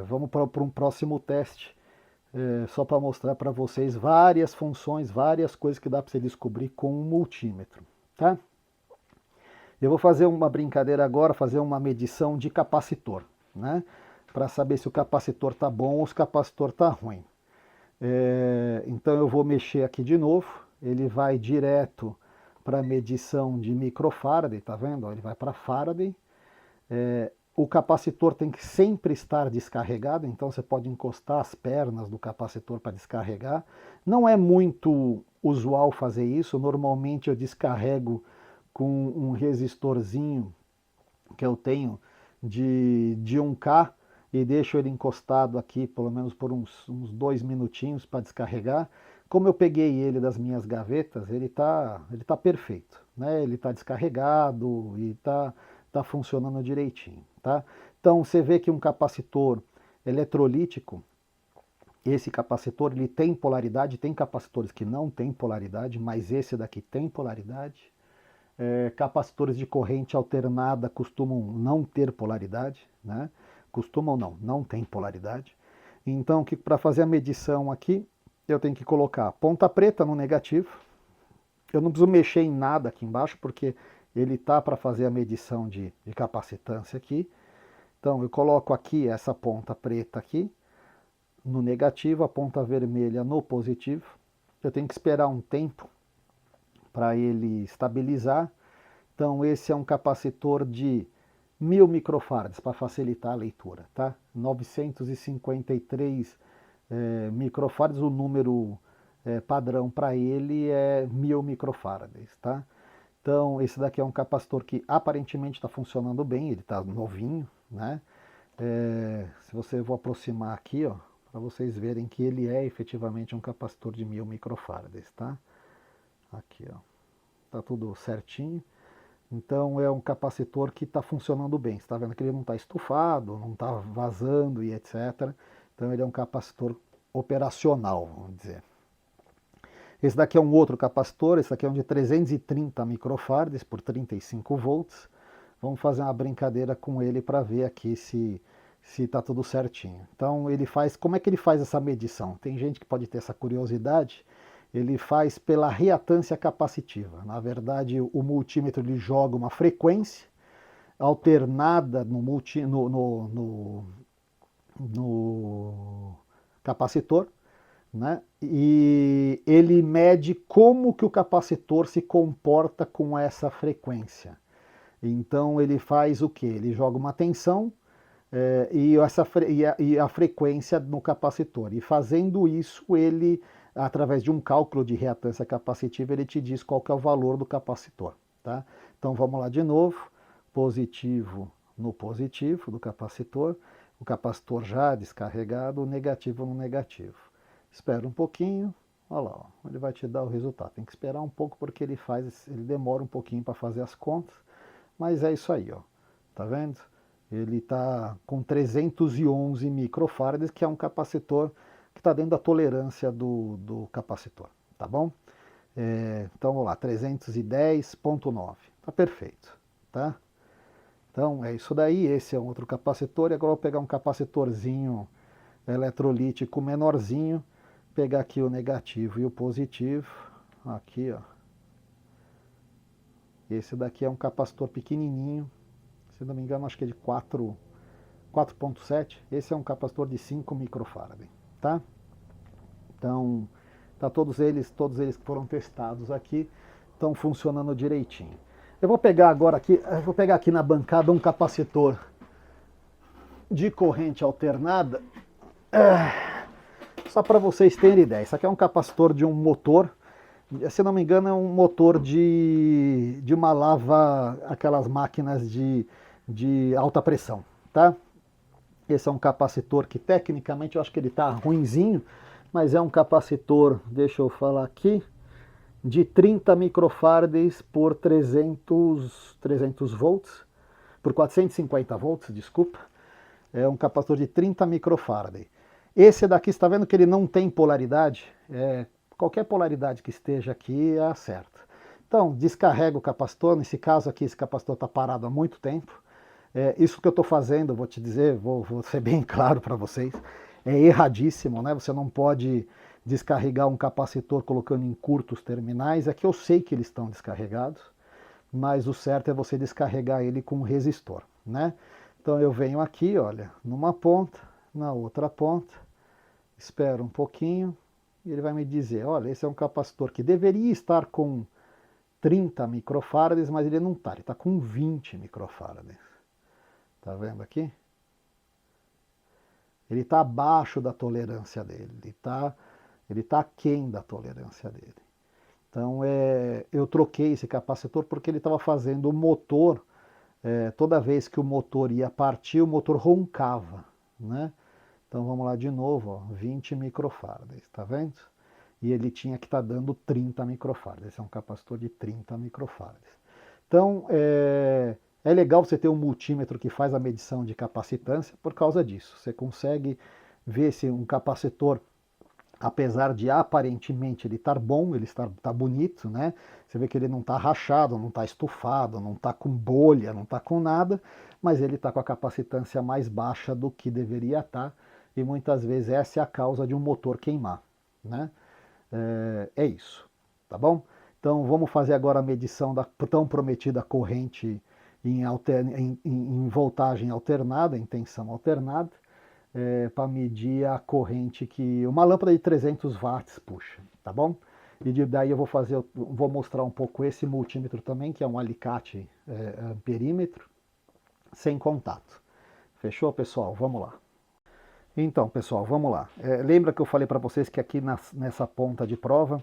Vamos para um próximo teste, só para mostrar para vocês várias funções, várias coisas que dá para você descobrir com um multímetro, tá? Eu vou fazer uma brincadeira agora, fazer uma medição de capacitor, né? Para saber se o capacitor está bom ou se o capacitor está ruim. Então eu vou mexer aqui de novo, ele vai direto para a medição de microfarad, tá vendo? Ele vai para Faraday. O capacitor tem que sempre estar descarregado, então você pode encostar as pernas do capacitor para descarregar. Não é muito usual fazer isso, normalmente eu descarrego com um resistorzinho que eu tenho de 1K e deixo ele encostado aqui pelo menos por uns 2 minutinhos para descarregar. Como eu peguei ele das minhas gavetas, ele tá perfeito, né? Ele está descarregado e está funcionando direitinho, tá? Então você vê que um capacitor eletrolítico, esse capacitor ele tem polaridade, tem capacitores que não têm polaridade, mas esse daqui tem polaridade. Capacitores de corrente alternada costumam não ter polaridade, né? Costumam não tem polaridade. Então, para fazer a medição aqui, eu tenho que colocar ponta preta no negativo. Eu não preciso mexer em nada aqui embaixo, porque ele tá para fazer a medição de capacitância aqui. Então, eu coloco aqui essa ponta preta aqui, no negativo, a ponta vermelha no positivo. Eu tenho que esperar um tempo para ele estabilizar. Então esse é um capacitor de 1000 microfarads para facilitar a leitura, tá? 953 microfarads, o número padrão para ele é 1000 microfarads, tá? Então esse daqui é um capacitor que aparentemente está funcionando bem, ele está novinho, né? Se você vou aproximar aqui, ó, para vocês verem que ele é efetivamente um capacitor de 1000 microfarads, tá? Aqui, ó, tá tudo certinho. Então é um capacitor que está funcionando bem. Você está vendo que ele não está estufado, não está vazando e etc. Então ele é um capacitor operacional, vamos dizer. Esse daqui é um outro capacitor, esse daqui é um de 330 microfarads por 35 volts. Vamos fazer uma brincadeira com ele para ver aqui se está tudo certinho. Então ele faz, como é que ele faz essa medição? Tem gente que pode ter essa curiosidade. Ele faz pela reatância capacitiva. Na verdade, o multímetro ele joga uma frequência alternada no capacitor, né? E ele mede como que o capacitor se comporta com essa frequência. Então ele faz o que? Ele joga uma tensão e a frequência no capacitor. E fazendo isso, ele, através de um cálculo de reatância capacitiva, ele te diz qual que é o valor do capacitor. Tá? Então vamos lá de novo, positivo no positivo do capacitor, o capacitor já descarregado, o negativo no negativo. Espera um pouquinho, olha lá, ó, ele vai te dar o resultado. Tem que esperar um pouco porque ele demora um pouquinho para fazer as contas, mas é isso aí, ó. Tá vendo? Ele está com 311 microfarads, que é um capacitor que está dentro da tolerância do capacitor, tá bom? Então vamos lá, 310.9, tá perfeito, tá? Então é isso daí, esse é um outro capacitor, e agora eu vou pegar um capacitorzinho eletrolítico menorzinho, pegar aqui o negativo e o positivo, aqui ó. Esse daqui é um capacitor pequenininho, se não me engano acho que é de 4.7, esse é um capacitor de 5 microfarads, tá? Então, tá todos eles que foram testados aqui, estão funcionando direitinho. Eu vou pegar agora aqui, na bancada um capacitor de corrente alternada, só para vocês terem ideia. Isso aqui é um capacitor de um motor, se não me engano é um motor de uma lava, aquelas máquinas de alta pressão, tá? Esse é um capacitor que tecnicamente eu acho que ele está ruinzinho, mas é um capacitor, deixa eu falar aqui, de 30 microfarads por 300 volts, por 450 volts, desculpa. É um capacitor de 30 microfarads. Esse daqui, está vendo que ele não tem polaridade? Qualquer polaridade que esteja aqui é a certa. Então, descarrega o capacitor, nesse caso aqui esse capacitor está parado há muito tempo. Isso que eu estou fazendo, vou te dizer, vou ser bem claro para vocês, é erradíssimo, né? Você não pode descarregar um capacitor colocando em curtos terminais. É que eu sei que eles estão descarregados, mas o certo é você descarregar ele com um resistor, né? Então eu venho aqui, olha, numa ponta, na outra ponta, espero um pouquinho e ele vai me dizer, olha, esse é um capacitor que deveria estar com 30 microfarads, mas ele não está, ele está com 20 microfarads. Tá vendo aqui? Ele está abaixo da tolerância dele, ele tá aquém da tolerância dele. Então eu troquei esse capacitor porque ele estava fazendo o motor, toda vez que o motor ia partir, o motor roncava, né? Então vamos lá de novo, ó, 20 microfarads, tá vendo? E ele tinha que estar dando 30 microfarads, esse é um capacitor de 30 microfarads. Então é legal você ter um multímetro que faz a medição de capacitância por causa disso. Você consegue ver se um capacitor, apesar de aparentemente ele estar bom, ele está bonito, né? Você vê que ele não está rachado, não está estufado, não está com bolha, não está com nada, mas ele está com a capacitância mais baixa do que deveria estar, e muitas vezes essa é a causa de um motor queimar, né? É isso, tá bom? Então vamos fazer agora a medição da tão prometida corrente em voltagem alternada, em tensão alternada, para medir a corrente que uma lâmpada de 300 watts puxa, tá bom? E daí eu vou mostrar um pouco esse multímetro também, que é um alicate amperímetro, sem contato. Fechou, pessoal? Vamos lá. Então, pessoal, vamos lá. Lembra que eu falei para vocês que aqui nessa ponta de prova,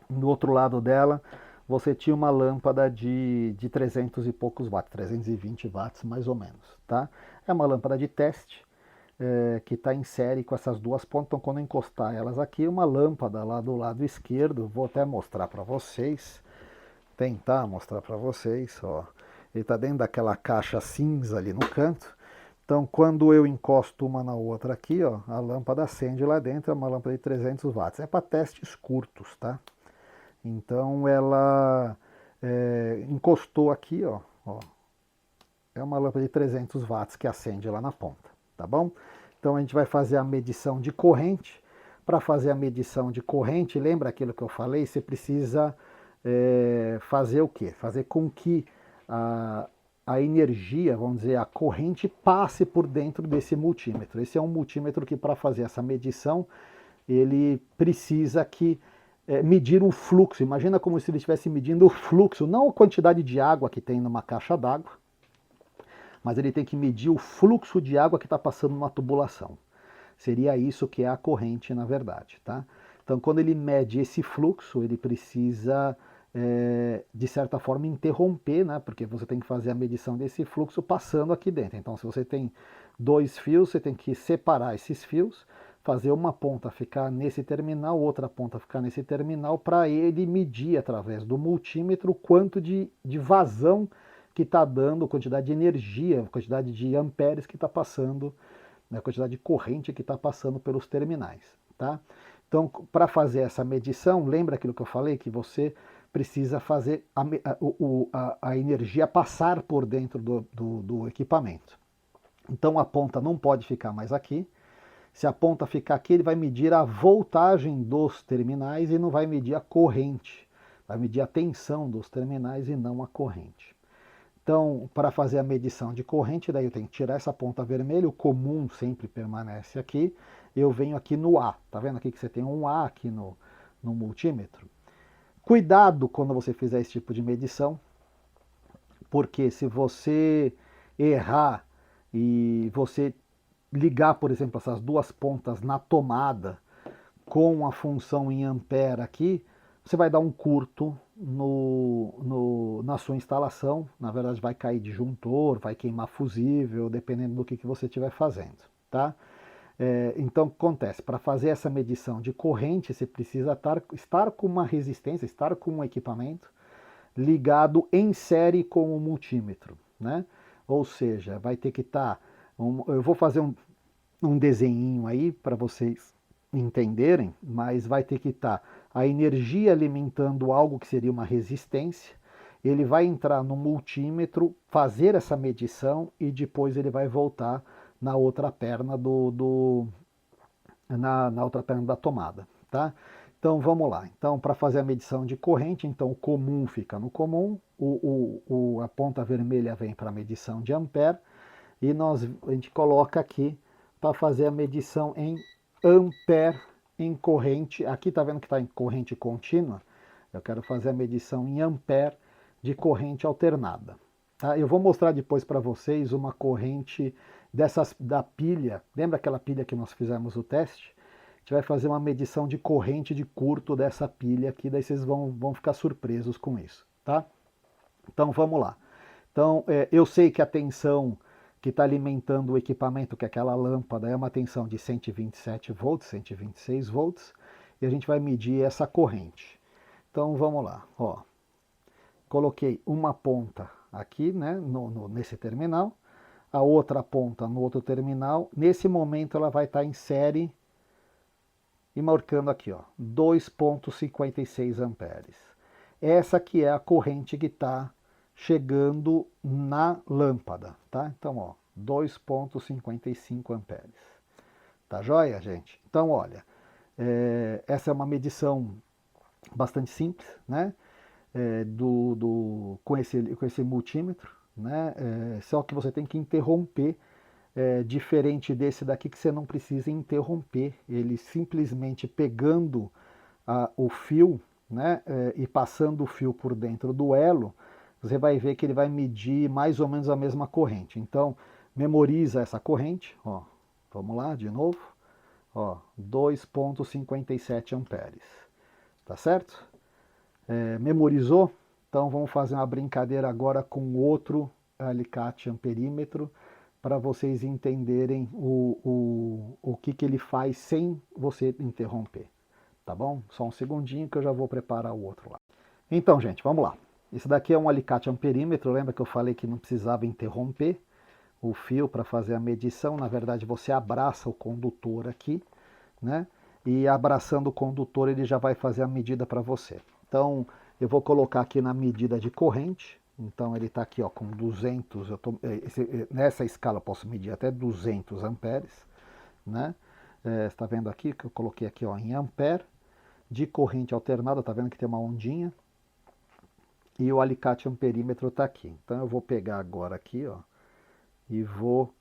do outro lado dela, você tinha uma lâmpada de 300 e poucos watts, 320 watts mais ou menos, tá? É uma lâmpada de teste que está em série com essas duas pontas, então quando eu encostar elas aqui, uma lâmpada lá do lado esquerdo, vou até mostrar para vocês, tentar mostrar para vocês, ó. Ele está dentro daquela caixa cinza ali no canto. Então, quando eu encosto uma na outra aqui, ó, a lâmpada acende lá dentro, é uma lâmpada de 300 watts. É para testes curtos, tá? Então, ela encostou aqui, ó, é uma lâmpada de 300 watts que acende lá na ponta, tá bom? Então, a gente vai fazer a medição de corrente. Para fazer a medição de corrente, lembra aquilo que eu falei? Você precisa fazer o quê? Fazer com que a energia, vamos dizer, a corrente passe por dentro desse multímetro. Esse é um multímetro que, para fazer essa medição, ele precisa medir o fluxo. Imagina como se ele estivesse medindo o fluxo, não a quantidade de água que tem numa caixa d'água, mas ele tem que medir o fluxo de água que está passando numa tubulação. Seria isso que é a corrente, na verdade, tá? Então, quando ele mede esse fluxo, ele precisa de certa forma interromper, né? Porque você tem que fazer a medição desse fluxo passando aqui dentro. Então, se você tem dois fios, você tem que separar esses fios, fazer uma ponta ficar nesse terminal, outra ponta ficar nesse terminal, para ele medir através do multímetro o quanto de vazão que está dando, quantidade de energia, quantidade de amperes que está passando, né? Quantidade de corrente que está passando pelos terminais, tá? Então, para fazer essa medição, lembra aquilo que eu falei, que você precisa fazer a energia passar por dentro do equipamento. Então a ponta não pode ficar mais aqui. Se a ponta ficar aqui, ele vai medir a voltagem dos terminais e não vai medir a corrente. Vai medir a tensão dos terminais e não a corrente. Então, para fazer a medição de corrente, daí eu tenho que tirar essa ponta vermelha, o comum sempre permanece aqui. Eu venho aqui no A, tá vendo aqui que você tem um A aqui no multímetro? Cuidado quando você fizer esse tipo de medição, porque se você errar e você ligar, por exemplo, essas duas pontas na tomada com a função em ampere aqui, você vai dar um curto na sua instalação. Na verdade, vai cair disjuntor, vai queimar fusível, dependendo do que você estiver fazendo, tá? Então, o que acontece? Para fazer essa medição de corrente, você precisa estar com uma resistência, estar com um equipamento ligado em série com o multímetro, né? Ou seja, vai ter que estar... eu vou fazer um desenhinho aí para vocês entenderem, mas vai ter que estar a energia alimentando algo que seria uma resistência, ele vai entrar no multímetro, fazer essa medição e depois ele vai voltar na outra perna na outra perna da tomada, tá? Então vamos lá. Então, para fazer a medição de corrente, então o comum fica no comum, a ponta vermelha vem para a medição de ampere e a gente coloca aqui para fazer a medição em ampere em corrente. Aqui está vendo que está em corrente contínua? Eu quero fazer a medição em ampere de corrente alternada. Tá? Eu vou mostrar depois para vocês uma corrente da pilha. Lembra aquela pilha que nós fizemos o teste? A gente vai fazer uma medição de corrente de curto dessa pilha aqui, daí vocês vão ficar surpresos com isso, tá? Então vamos lá. Então eu sei que a tensão que está alimentando o equipamento, que é aquela lâmpada, é uma tensão de 127 volts, 126 volts, e a gente vai medir essa corrente. Então vamos lá, ó. Coloquei uma ponta aqui, né, nesse terminal, a outra ponta no outro terminal. Nesse momento ela vai estar em série e marcando aqui, ó, 2,56 amperes. Essa aqui é a corrente que está chegando na lâmpada, tá? Então, ó, 2,55 amperes. Tá joia, gente? Então, olha, essa é uma medição bastante simples, né? Com esse multímetro, né? Só que você tem que interromper, diferente desse daqui que você não precisa interromper, ele simplesmente pegando o fio, né? E passando o fio por dentro do elo, você vai ver que ele vai medir mais ou menos a mesma corrente. Então, memoriza essa corrente, ó, Vamos lá, de novo. Ó, 2,57 amperes. Tá certo? Memorizou? Então vamos fazer uma brincadeira agora com outro alicate amperímetro para vocês entenderem o que ele faz sem você interromper. Tá bom? Só um segundinho que eu já vou preparar o outro lá. Então, gente, vamos lá. Esse daqui é um alicate amperímetro. Lembra que eu falei que não precisava interromper o fio para fazer a medição? Na verdade, você abraça o condutor aqui, né? E abraçando o condutor, ele já vai fazer a medida para você. Então, eu vou colocar aqui na medida de corrente. Então, ele está aqui ó, com 200, nessa escala eu posso medir até 200 amperes, né? Você está vendo aqui que eu coloquei aqui ó, em ampere, de corrente alternada, está vendo que tem uma ondinha. E o alicate amperímetro está aqui. Então, eu vou pegar agora aqui ó, e vou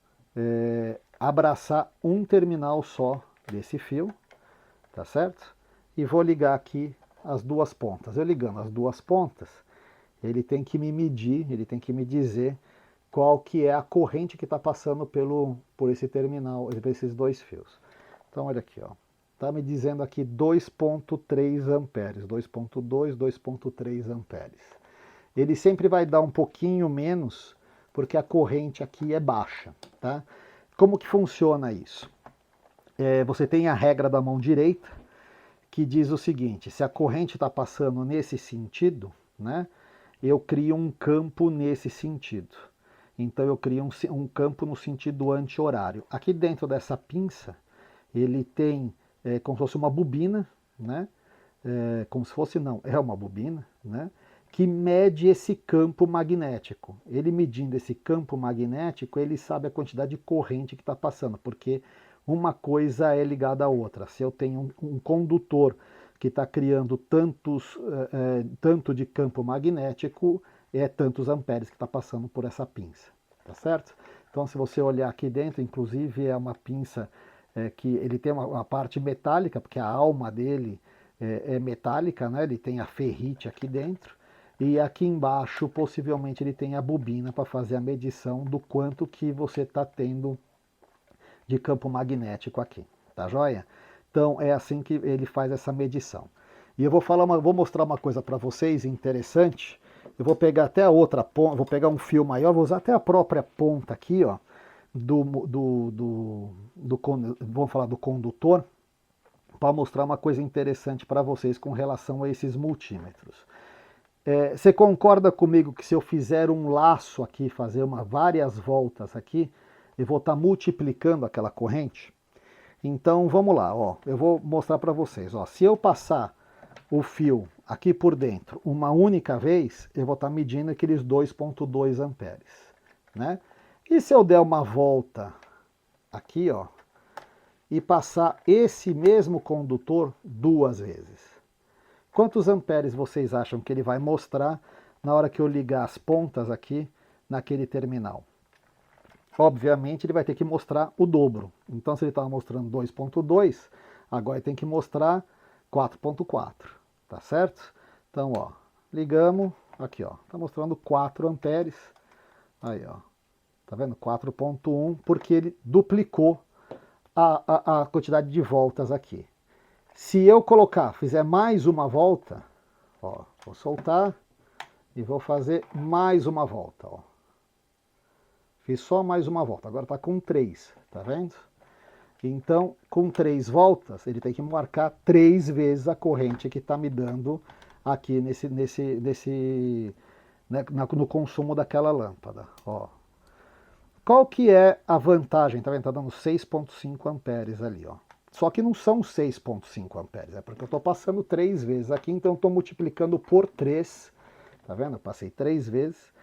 abraçar um terminal só desse fio, tá certo? E vou ligar aqui as duas pontas. Eu ligando as duas pontas, ele tem que me medir, ele tem que me dizer qual que é a corrente que está passando por esse terminal, por esses dois fios. Então olha aqui, ó, está me dizendo aqui 2,3 amperes, 2,2, 2,3 amperes. Ele sempre vai dar um pouquinho menos, porque a corrente aqui é baixa, tá? Como que funciona isso? Você tem a regra da mão direita, que diz o seguinte: se a corrente está passando nesse sentido, né, eu crio um campo nesse sentido. Então eu crio um campo no sentido anti-horário. Aqui dentro dessa pinça, ele tem como se fosse uma bobina, né, como se fosse, não, é uma bobina, né, que mede esse campo magnético. Ele medindo esse campo magnético, ele sabe a quantidade de corrente que está passando, porque uma coisa é ligada à outra. Se eu tenho um condutor que está criando tanto de campo magnético, é tantos amperes que está passando por essa pinça, tá certo? Então, se você olhar aqui dentro, inclusive é uma pinça que ele tem uma parte metálica, porque a alma dele é metálica, né? Ele tem a ferrite aqui dentro, e aqui embaixo possivelmente ele tem a bobina para fazer a medição do quanto que você está tendo de campo magnético aqui, tá joia? Então é assim que ele faz essa medição. E eu vou mostrar uma coisa para vocês interessante. Eu vou pegar até a outra ponta, vou pegar um fio maior, vou usar até a própria ponta aqui, ó, vamos falar do condutor, para mostrar uma coisa interessante para vocês com relação a esses multímetros. Você concorda comigo que se eu fizer um laço aqui, fazer várias voltas aqui, eu vou estar multiplicando aquela corrente? Então vamos lá, ó, eu vou mostrar para vocês. Ó, se eu passar o fio aqui por dentro uma única vez, eu vou estar medindo aqueles 2,2 amperes, né? E se eu der uma volta aqui, ó, e passar esse mesmo condutor duas vezes? Quantos amperes vocês acham que ele vai mostrar na hora que eu ligar as pontas aqui naquele terminal? Obviamente ele vai ter que mostrar o dobro. Então se ele estava mostrando 2,2, agora ele tem que mostrar 4,4, tá certo? Então ó, ligamos, aqui ó, está mostrando 4 amperes, aí ó, tá vendo? 4,1, porque ele duplicou a quantidade de voltas aqui. Se eu fizer mais uma volta, ó, vou soltar e vou fazer mais uma volta, ó. Fiz só mais uma volta, agora está com 3, tá vendo? Então, com 3 voltas, ele tem que marcar 3 vezes a corrente que está me dando aqui no consumo daquela lâmpada. Ó. Qual que é a vantagem? Tá vendo? Está dando 6,5 amperes ali, ó. Só que não são 6,5 amperes, é porque eu estou passando 3 vezes aqui, então eu estou multiplicando por 3, tá vendo? Eu passei 3 vezes.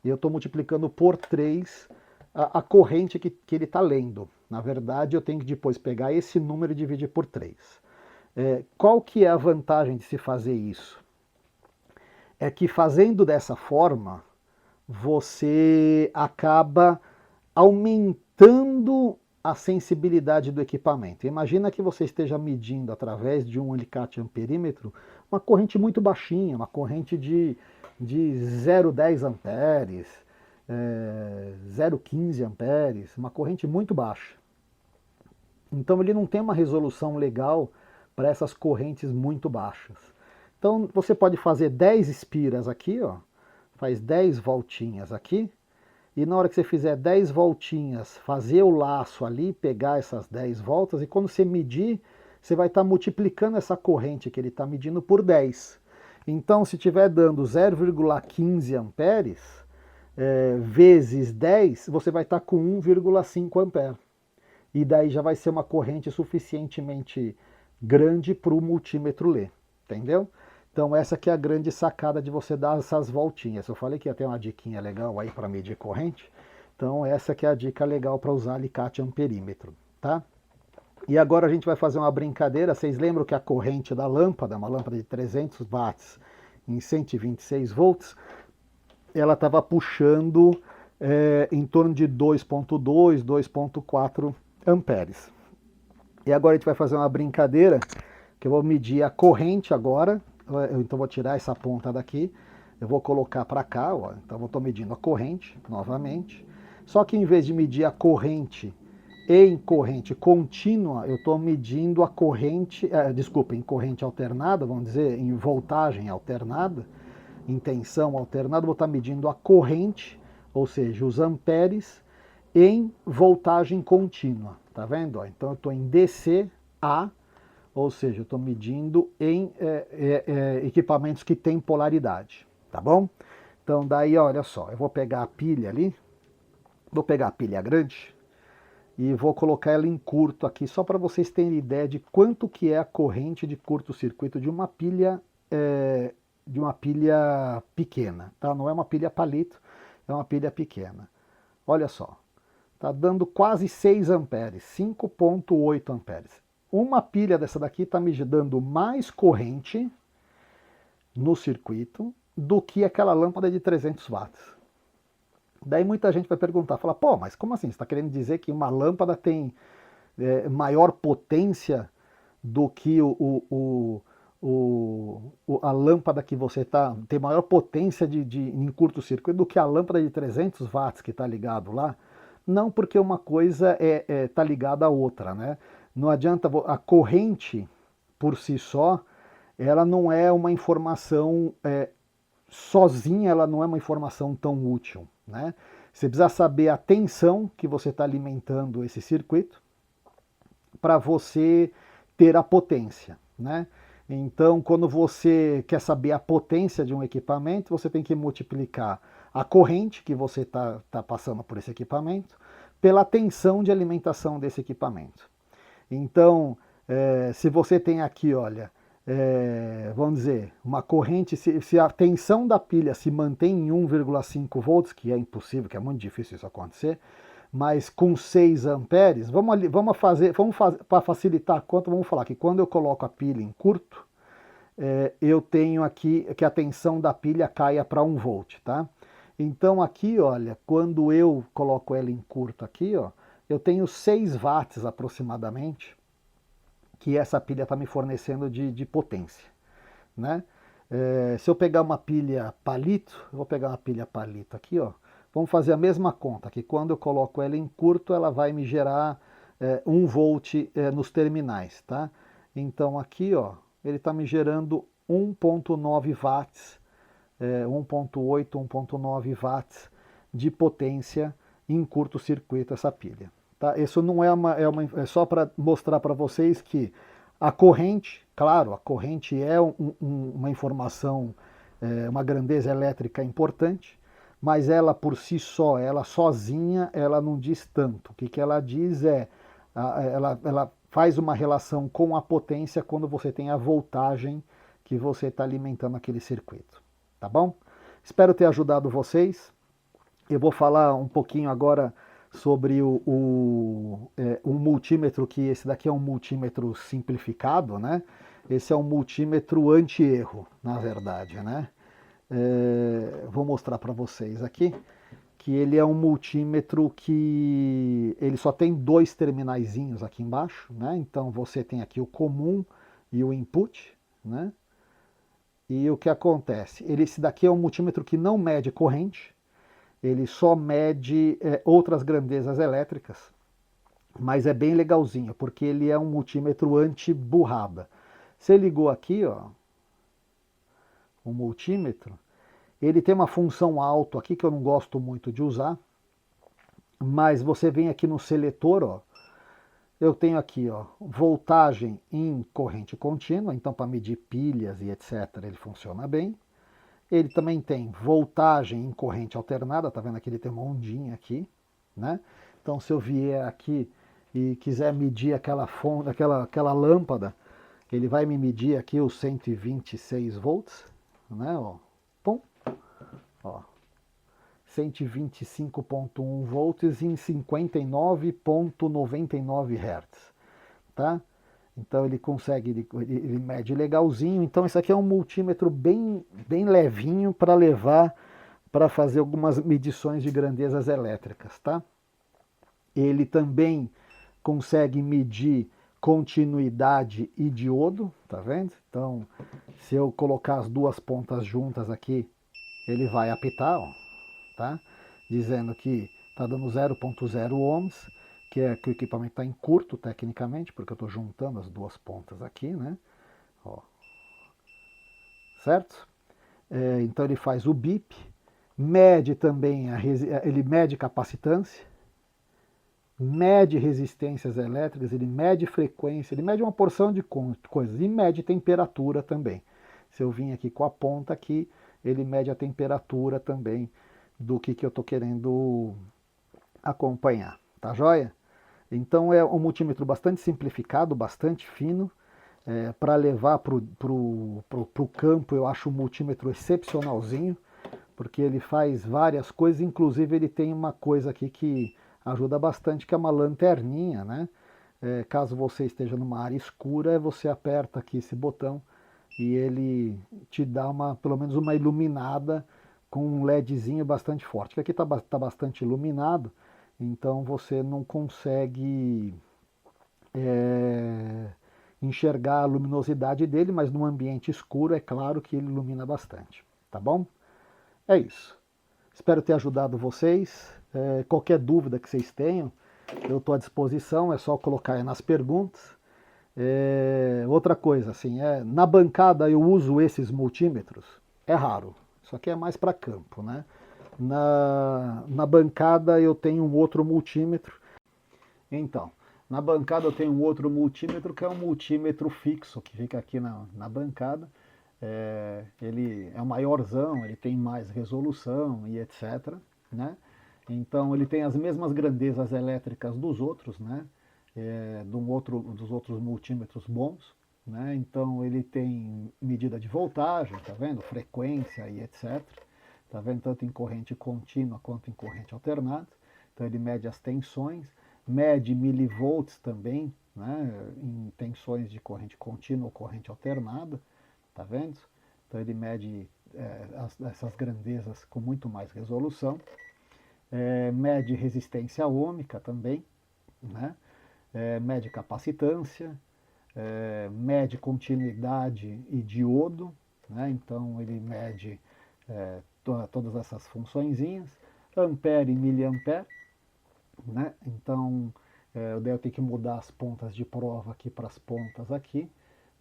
E eu estou multiplicando por 3 a corrente que ele está lendo. Na verdade, eu tenho que depois pegar esse número e dividir por 3. Qual que é a vantagem de se fazer isso? É que fazendo dessa forma, você acaba aumentando a sensibilidade do equipamento. Imagina que você esteja medindo através de um alicate amperímetro uma corrente muito baixinha, uma corrente de 0,10 amperes, 0,15 amperes, uma corrente muito baixa. Então ele não tem uma resolução legal para essas correntes muito baixas. Então você pode fazer 10 espiras aqui, ó, faz 10 voltinhas aqui, e na hora que você fizer 10 voltinhas, fazer o laço ali, pegar essas 10 voltas, e quando você medir, você vai estar multiplicando essa corrente que ele está medindo por 10. Então, se estiver dando 0,15 amperes, vezes 10, você vai estar com 1,5 ampere. E daí já vai ser uma corrente suficientemente grande para o multímetro ler, entendeu? Então essa que é a grande sacada de você dar essas voltinhas. Eu falei que ia ter uma diquinha legal aí para medir corrente, então essa que é a dica legal para usar alicate amperímetro, tá? E agora a gente vai fazer uma brincadeira. Vocês lembram que a corrente da lâmpada, uma lâmpada de 300 watts em 126 volts, ela estava puxando em torno de 2,2, 2,4 amperes. E agora a gente vai fazer uma brincadeira, que eu vou medir a corrente agora. Então vou tirar essa ponta daqui, eu vou colocar para cá, ó. Então eu estou medindo a corrente novamente. Só que em vez de medir a corrente em corrente contínua, eu estou medindo a corrente, desculpa, em corrente alternada, vamos dizer, em voltagem alternada, em tensão alternada, vou estar medindo a corrente, ou seja, os amperes, em voltagem contínua, tá vendo? Então eu estou em DC-A, ou seja, eu estou medindo em equipamentos que têm polaridade, tá bom? Então daí, olha só, eu vou pegar a pilha ali, vou pegar a pilha grande e vou colocar ela em curto aqui, só para vocês terem ideia de quanto que é a corrente de curto-circuito de uma pilha pequena, tá? Não é uma pilha palito, é uma pilha pequena. Olha só, tá dando quase 6 amperes, 5,8 amperes. Uma pilha dessa daqui está me dando mais corrente no circuito do que aquela lâmpada de 300 watts. Daí muita gente vai perguntar, fala, pô, mas como assim? Você está querendo dizer que uma lâmpada tem maior potência do que a lâmpada que você está, tem maior potência em curto-circuito do que a lâmpada de 300 watts que está ligado lá? Não, porque uma coisa está ligada à outra, né? Não adianta, a corrente por si só, ela não é uma informação, sozinha ela não é uma informação tão útil, né? Você precisa saber a tensão que você está alimentando esse circuito para você ter a potência, né? Então, quando você quer saber a potência de um equipamento, você tem que multiplicar a corrente que você está passando por esse equipamento pela tensão de alimentação desse equipamento. Então, se você tem aqui, olha, vamos dizer, uma corrente, se a tensão da pilha se mantém em 1,5 volts, que é impossível, que é muito difícil isso acontecer, mas com 6 amperes, vamos fazer para facilitar a conta, vamos falar que quando eu coloco a pilha em curto, eu tenho aqui que a tensão da pilha caia para 1 volt, tá? Então aqui, olha, quando eu coloco ela em curto aqui, ó, eu tenho 6 watts aproximadamente que essa pilha está me fornecendo de potência, né? Se eu pegar uma pilha palito, eu vou pegar uma pilha palito aqui, ó, vamos fazer a mesma conta, que quando eu coloco ela em curto, ela vai me gerar 1 volt nos terminais, tá? Então aqui, ó, ele está me gerando 1,9 watts, 1,8, 1,9 watts de potência em curto-circuito essa pilha. Tá? Isso não é só para mostrar para vocês que a corrente, claro, a corrente é uma informação, uma grandeza elétrica importante, mas ela por si só, ela sozinha, ela não diz tanto. O que ela diz ela faz uma relação com a potência quando você tem a voltagem que você está alimentando aquele circuito. Tá bom? Espero ter ajudado vocês. Eu vou falar um pouquinho agora sobre um multímetro, que esse daqui é um multímetro simplificado, né? Esse é um multímetro anti-erro, na verdade, né? Vou mostrar para vocês aqui que ele é um multímetro que ele só tem 2 terminaizinhos aqui embaixo, né? Então você tem aqui o comum e o input, né? E o que acontece? Esse daqui é um multímetro que não mede corrente, ele só mede outras grandezas elétricas. mas é bem legalzinho, porque ele é um multímetro anti-burrada. Você ligou aqui, ó, o multímetro, ele tem uma função alto aqui que eu não gosto muito de usar, mas você vem aqui no seletor, ó, eu tenho aqui, ó, voltagem em corrente contínua, então para medir pilhas e etc, ele funciona bem. Ele também tem voltagem em corrente alternada, tá vendo aqui ele tem uma ondinha aqui, né? Então se eu vier aqui e quiser medir aquela fonte, aquela lâmpada, ele vai me medir aqui os 126 volts, né? Ó, pum, ó, 125,1 volts em 59,99 Hz, tá? Então ele consegue, ele mede legalzinho. Então isso aqui é um multímetro bem levinho para levar para fazer algumas medições de grandezas elétricas, tá? Ele também consegue medir continuidade e diodo, tá vendo? Então, se eu colocar as duas pontas juntas aqui, ele vai apitar, ó, tá? Dizendo que está dando 0,0 ohms, que é que o equipamento está em curto tecnicamente, porque eu estou juntando as duas pontas aqui, né? Ó. Certo? Então ele faz o bip, mede também, ele mede capacitância, mede resistências elétricas, ele mede frequência, ele mede uma porção de coisas e mede temperatura também. Se eu vim aqui com a ponta aqui, ele mede a temperatura também do que eu estou querendo acompanhar, tá joia? Então é um multímetro bastante simplificado, bastante fino, para levar para o campo. Eu acho um multímetro excepcionalzinho, porque ele faz várias coisas, inclusive ele tem uma coisa aqui que ajuda bastante, que é uma lanterninha, né? Caso você esteja numa área escura, você aperta aqui esse botão e ele te dá pelo menos uma iluminada com um LEDzinho bastante forte. Aqui está bastante iluminado, então você não consegue enxergar a luminosidade dele, mas num ambiente escuro é claro que ele ilumina bastante, tá bom? É isso. Espero ter ajudado vocês. Qualquer dúvida que vocês tenham, eu estou à disposição, é só colocar aí nas perguntas. Outra coisa, assim, na bancada eu uso esses multímetros, é raro, isso aqui é mais para campo, né? Na bancada eu tenho um outro multímetro. Então, na bancada eu tenho um outro multímetro que é um multímetro fixo, que fica aqui na bancada. Ele é um maiorzão, ele tem mais resolução e etc, né? Então ele tem as mesmas grandezas elétricas dos outros, né? Dos outros multímetros bons, né? Então ele tem medida de voltagem, tá vendo? Frequência e etc. Tá vendo? Tanto em corrente contínua quanto em corrente alternada. Então ele mede as tensões, mede milivolts também, né? Em tensões de corrente contínua ou corrente alternada, tá vendo? Então ele mede essas grandezas com muito mais resolução. Mede resistência ohmica também, né? Mede capacitância, mede continuidade e diodo, né? Então ele mede todas essas funçõezinhas, ampere e miliampere, né? Então eu devo ter que mudar as pontas de prova aqui para as pontas aqui,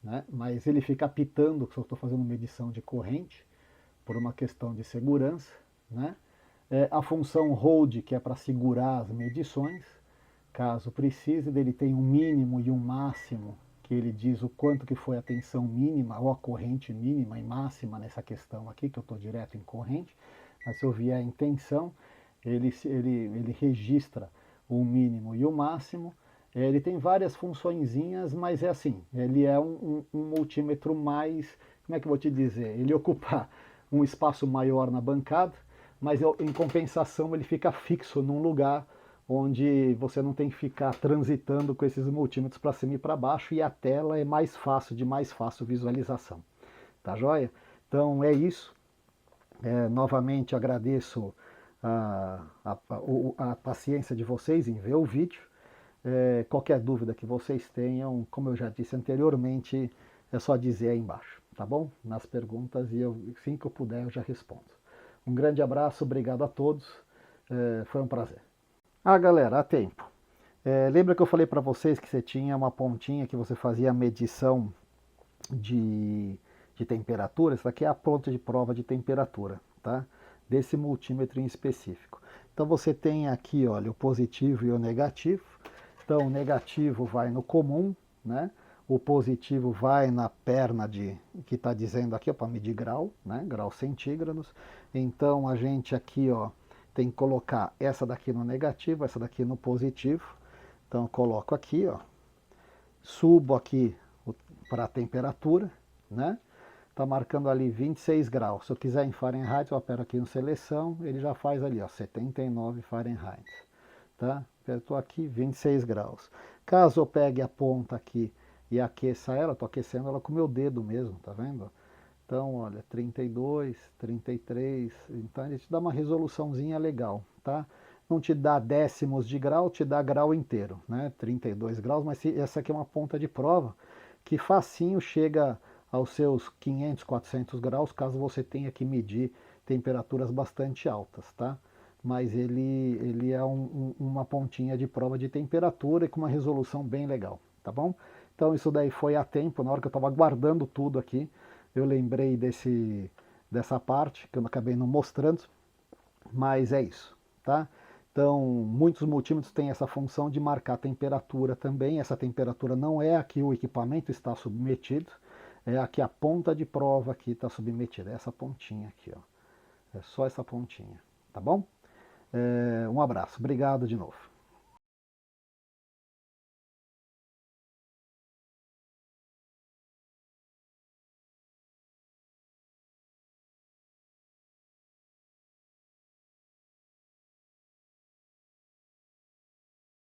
né? Mas ele fica apitando se eu estou fazendo medição de corrente, por uma questão de segurança, né? A função hold, que é para segurar as medições, caso precise, dele tem um mínimo e um máximo, que ele diz o quanto que foi a tensão mínima ou a corrente mínima e máxima nessa questão aqui, que eu estou direto em corrente, mas se eu vier em tensão, ele registra o mínimo e o máximo. Ele tem várias funçõezinhas, mas é assim, ele é um multímetro mais, como é que eu vou te dizer, ele ocupa um espaço maior na bancada, mas em compensação ele fica fixo num lugar onde você não tem que ficar transitando com esses multímetros para cima e para baixo, e a tela é mais fácil, de mais fácil visualização. Tá joia? Então é isso. Novamente agradeço a paciência de vocês em ver o vídeo. Qualquer dúvida que vocês tenham, como eu já disse anteriormente, é só dizer aí embaixo, tá bom? Nas perguntas, e assim que eu puder eu já respondo. Um grande abraço, obrigado a todos, foi um prazer. Galera, há tempo. Lembra que eu falei para vocês que você tinha uma pontinha que você fazia a medição de, de temperatura? Essa aqui é a ponta de prova de temperatura, tá? Desse multímetro em específico. Então você tem aqui, olha, o positivo e o negativo. Então o negativo vai no comum, né? O positivo vai na perna que está dizendo aqui, para medir grau, né? Graus centígrados. Então a gente aqui, ó, tem que colocar essa daqui no negativo, essa daqui no positivo. Então eu coloco aqui, ó, subo aqui para a temperatura, né? Está marcando ali 26 graus. Se eu quiser em Fahrenheit, eu apero aqui no seleção, ele já faz ali, ó, 79 Fahrenheit. Tá? Apertou aqui 26 graus. Caso eu pegue a ponta aqui e aqueça ela, estou aquecendo ela com o meu dedo mesmo, tá vendo? Então, olha, 32, 33, então ele te dá uma resoluçãozinha legal, tá? Não te dá décimos de grau, te dá grau inteiro, né? 32 graus, mas essa aqui é uma ponta de prova que facinho chega aos seus 500, 400 graus, caso você tenha que medir temperaturas bastante altas, tá? Mas ele é uma pontinha de prova de temperatura e com uma resolução bem legal, tá bom? Então isso daí foi a tempo, na hora que eu estava guardando tudo aqui, eu lembrei dessa parte, que eu acabei não mostrando, mas é isso, tá? Então, muitos multímetros têm essa função de marcar a temperatura também. Essa temperatura não é a que o equipamento está submetido, é a que a ponta de prova aqui está submetida. É essa pontinha aqui, ó. É só essa pontinha, tá bom? Um abraço, obrigado de novo.